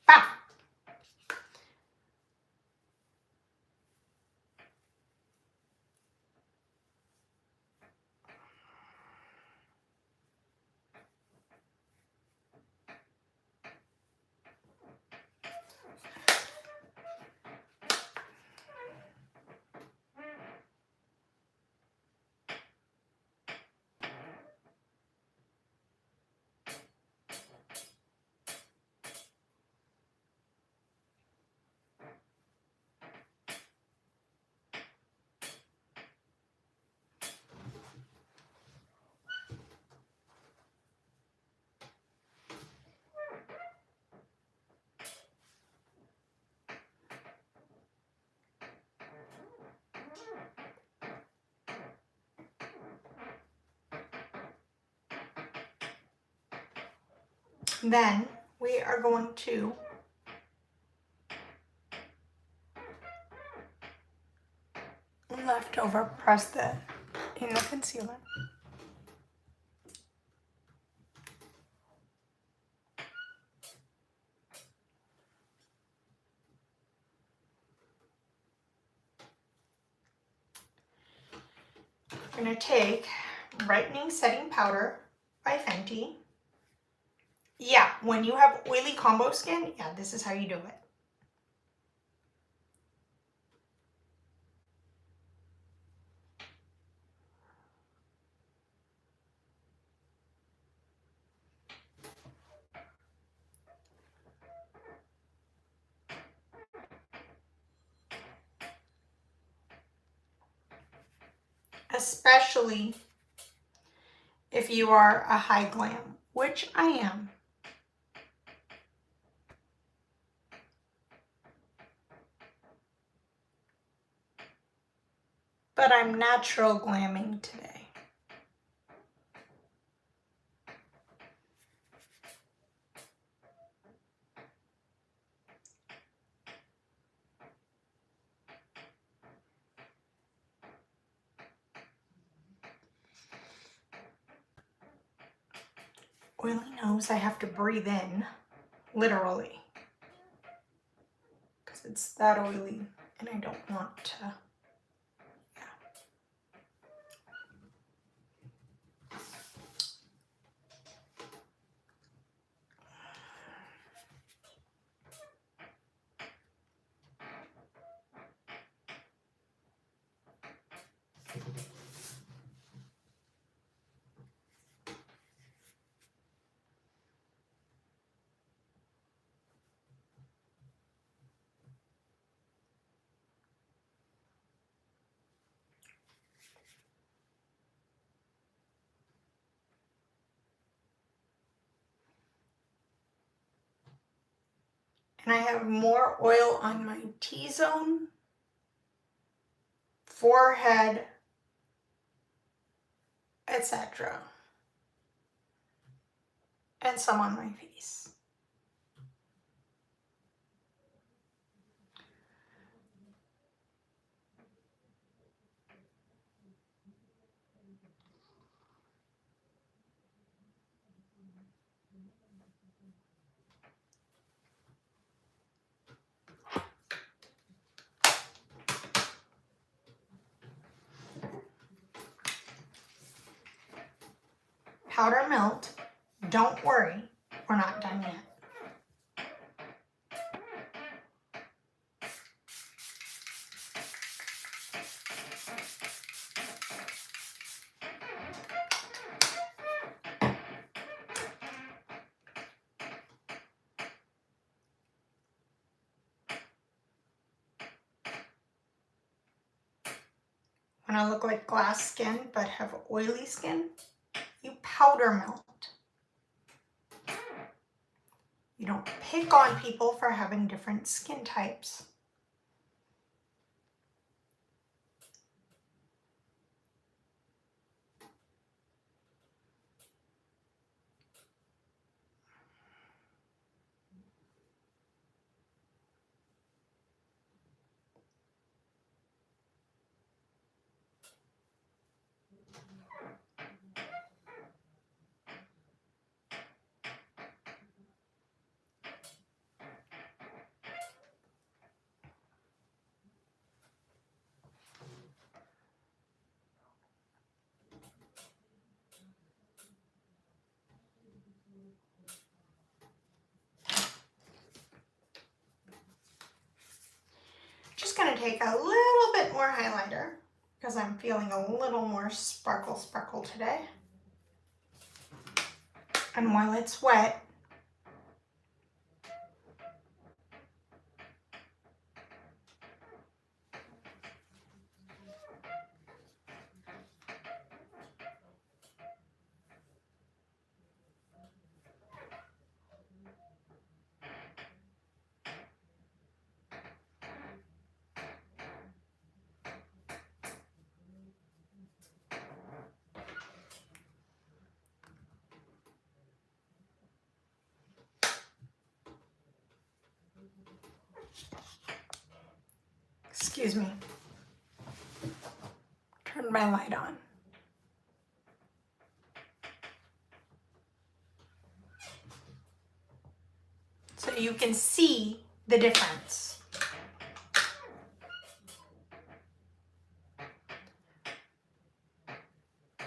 Bam. Then we are going to leftover press in the concealer. I'm going to take Brightening Setting Powder by Fenty. Yeah, when you have oily combo skin, yeah, this is how you do it. Especially if you are a high glam, which I am. But I'm natural glamming today. Oily nose, I have to breathe in, literally, because it's that oily and I don't want to. And I have more oil on my T-zone, forehead, etc. And some on my face. powder melt, don't worry, we're not done yet. When I look like glass skin but have oily skin, you powder melt. You don't pick on people for having different skin types. Just going to take a little bit more highlighter because I'm feeling a little more sparkle today. And while it's wet, excuse me, turn my light on. So you can see the difference.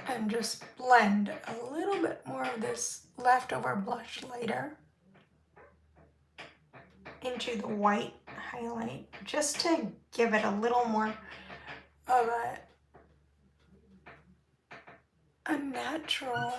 And just blend a little bit more of this leftover blush later into the white highlight, just to give it a little more of a natural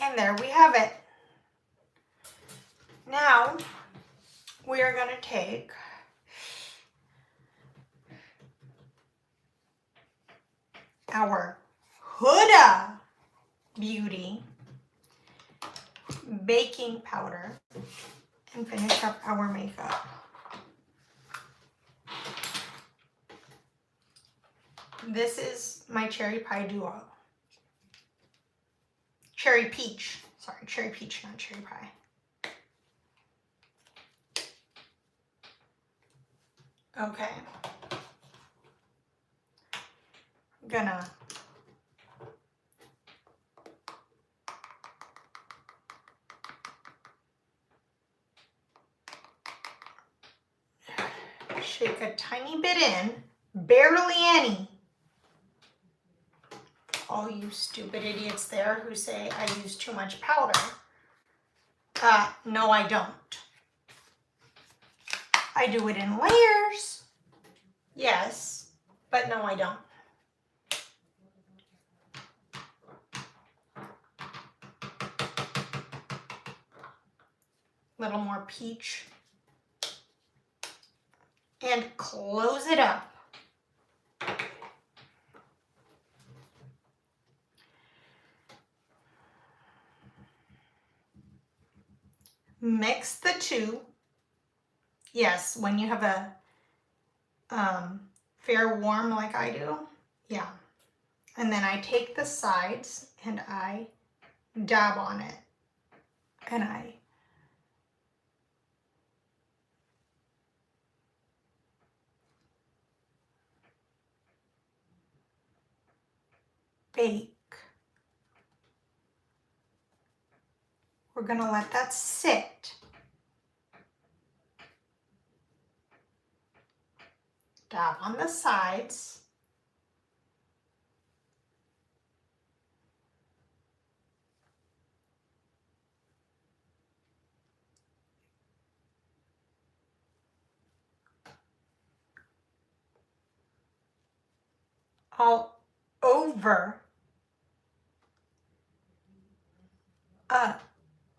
And there we have it. Now we are going to take our Huda Beauty baking powder and finish up our makeup. This is my Cherry Pie Duo. Cherry Peach. Sorry, Cherry Peach, not Cherry Pie. Okay. I'm gonna shake a tiny bit in, barely any. All you stupid idiots there who say I use too much powder. No, I don't. I do it in layers. Yes, but no, I don't. Little more peach. And close it up. Mix the two. Yes, when you have a fair warm like I do, yeah. And then I take the sides and I dab on it. And I bake. We're gonna let that sit. Dab on the sides. All over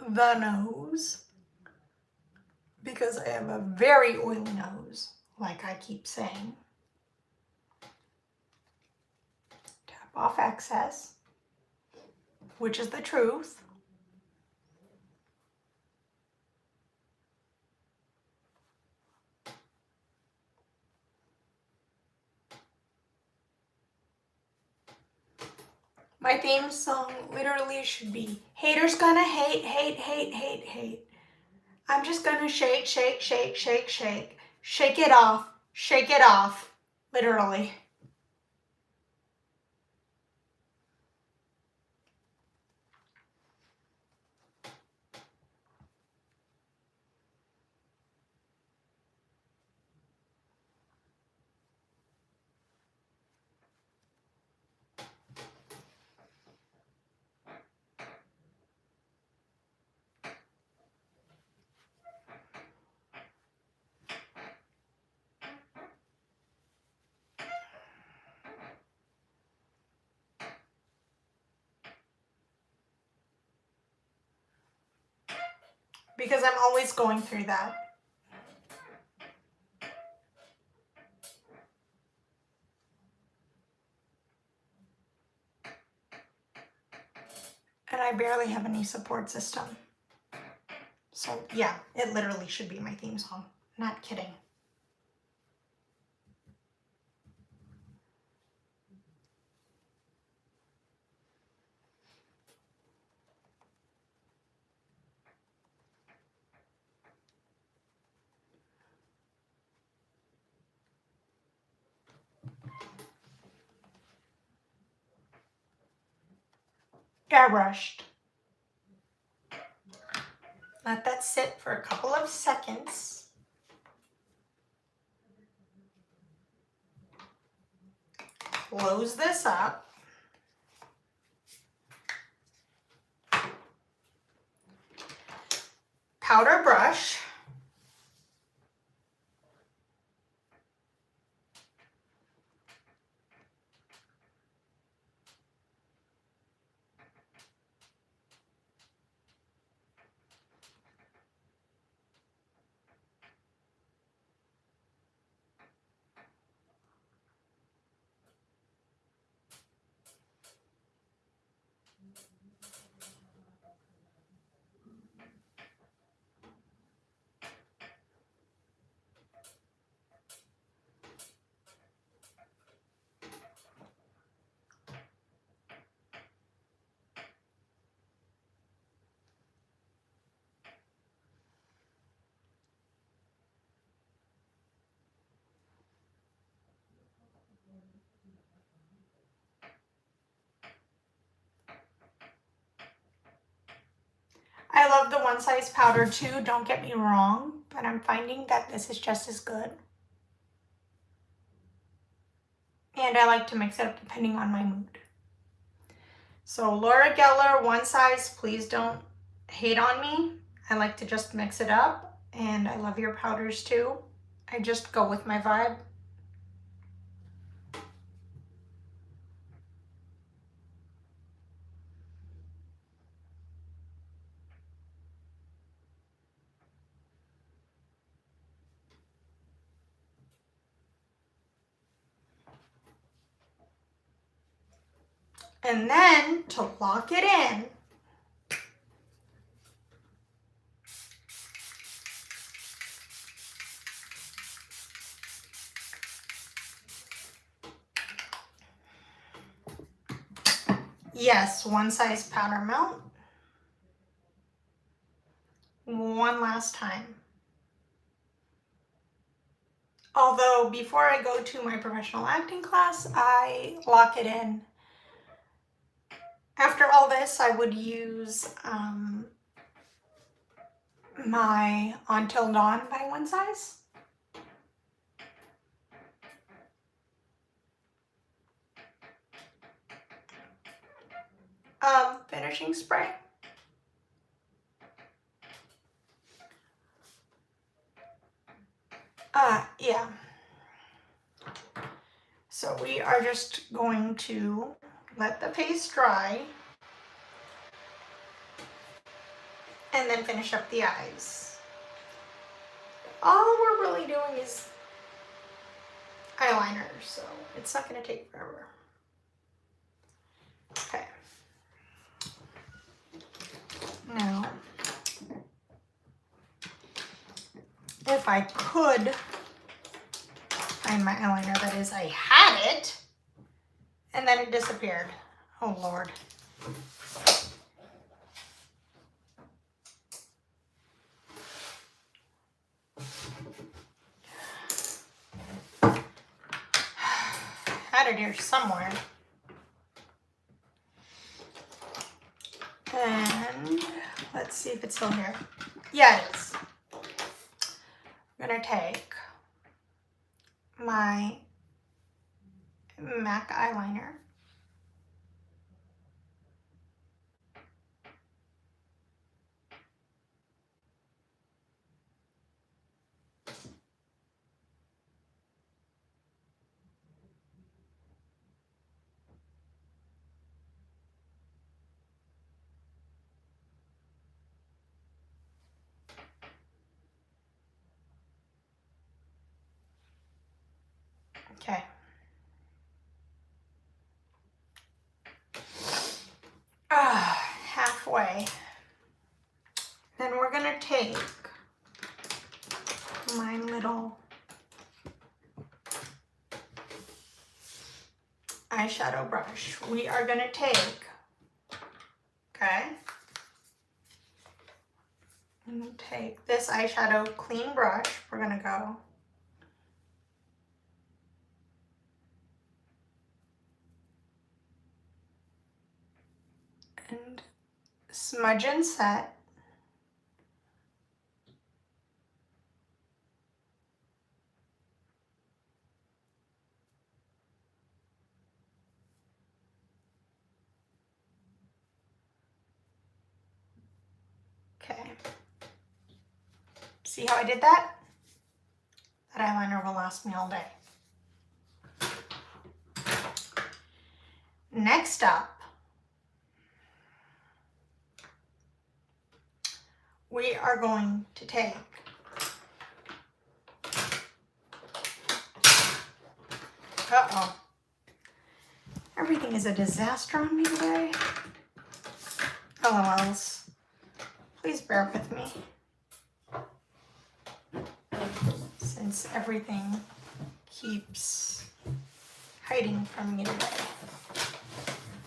the nose, because I have a very oily nose, like I keep saying. Tap off excess, which is the truth. My theme song literally should be, haters gonna hate, hate, hate, hate, hate. I'm just gonna shake, shake, shake, shake, shake. Shake it off, literally. Because I'm always going through that. And I barely have any support system. So yeah, it literally should be my theme song. Not kidding. Airbrushed. Let that sit for a couple of seconds. Close this up. Powder brush. I love the one size powder too, don't get me wrong, but I'm finding that this is just as good. And I like to mix it up depending on my mood. So Laura Geller, one size, please don't hate on me. I like to just mix it up, and I love your powders too. I just go with my vibe. And then to lock it in, yes, one size powder melt. One last time. Although before I go to my professional acting class, I lock it in. After all this, I would use my Until Dawn by One Size. Finishing spray. Yeah. So we are just going to let the paste dry and then finish up the eyes. All we're really doing is eyeliner, so it's not going to take forever. Okay. Now, if I could find my eyeliner, that is, I had it, and then it disappeared. Oh, Lord. Had it here somewhere. And let's see if it's still here. Yeah, it is. I'm gonna take my MAC eyeliner. Okay. Halfway. Then we're gonna take my little eyeshadow brush. We are gonna take, okay, I'm gonna take this eyeshadow clean brush. We're gonna go and smudge and set. Okay. See how I did that? That eyeliner will last me all day. Next up, we are going to take everything is a disaster on me today. LOLs. Please bear with me, since everything keeps hiding from me today.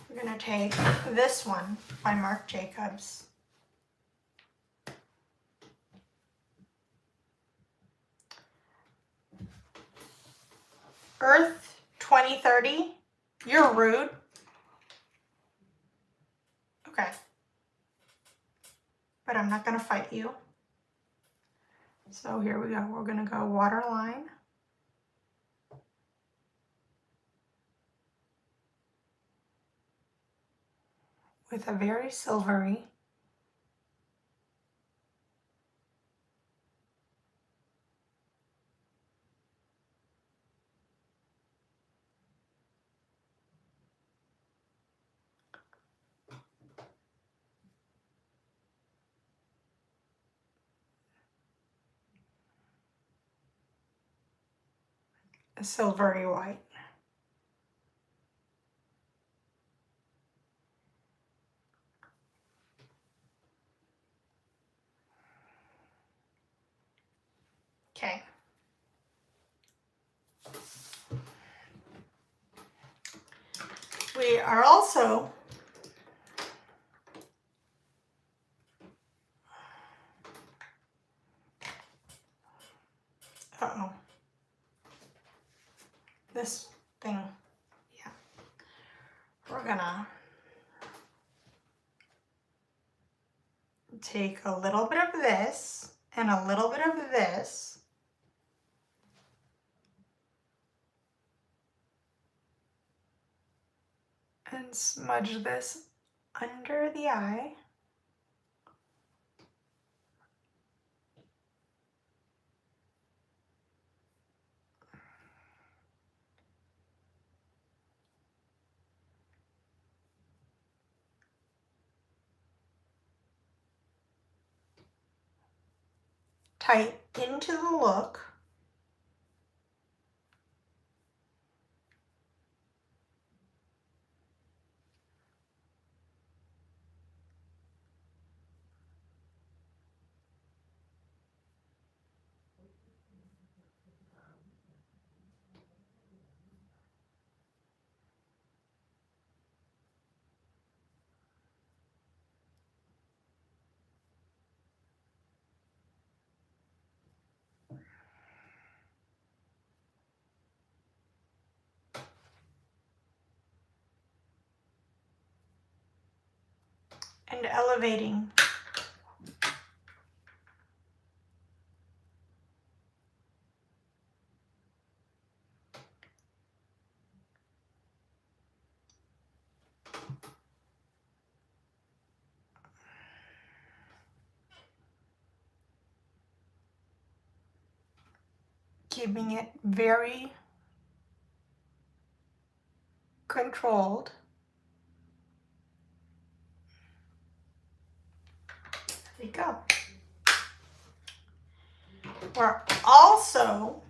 We're gonna take this one by Marc Jacobs. Earth 2030. You're rude. Okay. but I'm not going to fight you. So here we go. We're going to go waterline. With a very silvery. A silvery white. Okay. We are also uh-oh. This thing, yeah. We're gonna take a little bit of this and a little bit of this. And smudge this under the eye. Tight into the look. And elevating. Keeping it very controlled. There you go. We're also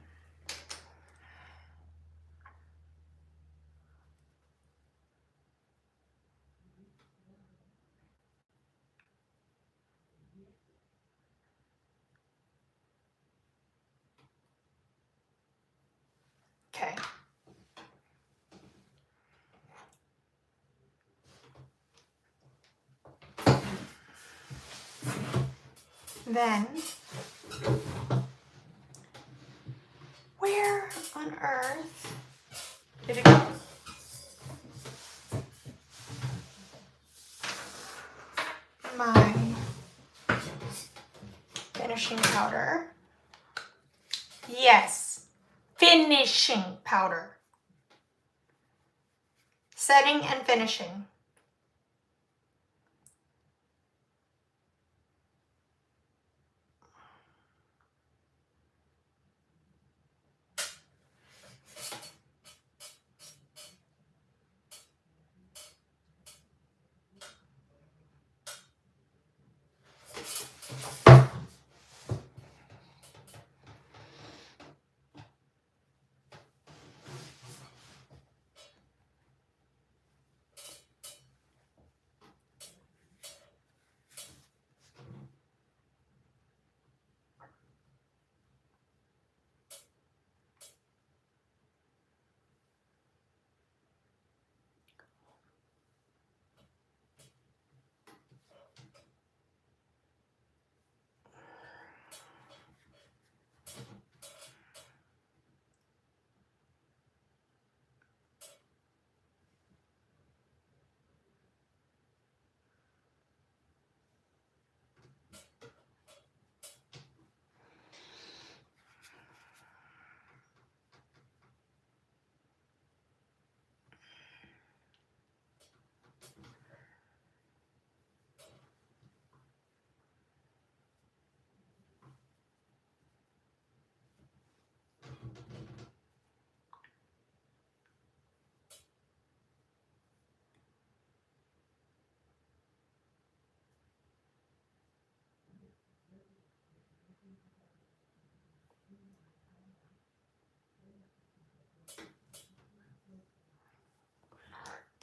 okay. Then, where on earth did it go? My finishing powder. Yes, finishing powder. Setting and finishing.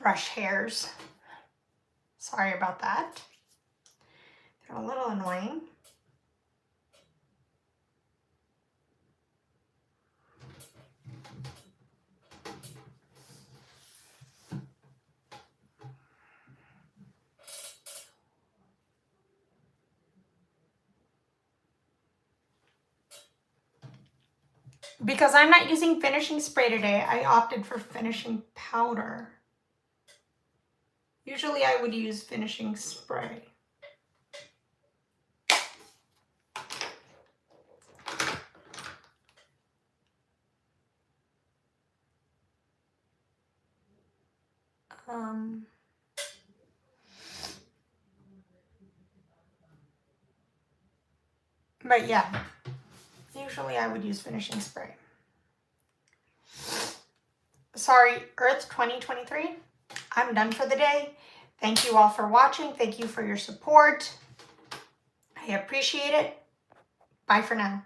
brush hairs. Sorry about that. They're a little annoying. Because I'm not using finishing spray today, I opted for finishing powder. Usually I would use finishing spray. But yeah, usually I would use finishing spray. Sorry, Earth 2023, I'm done for the day. Thank you all for watching. Thank you for your support. I appreciate it. Bye for now.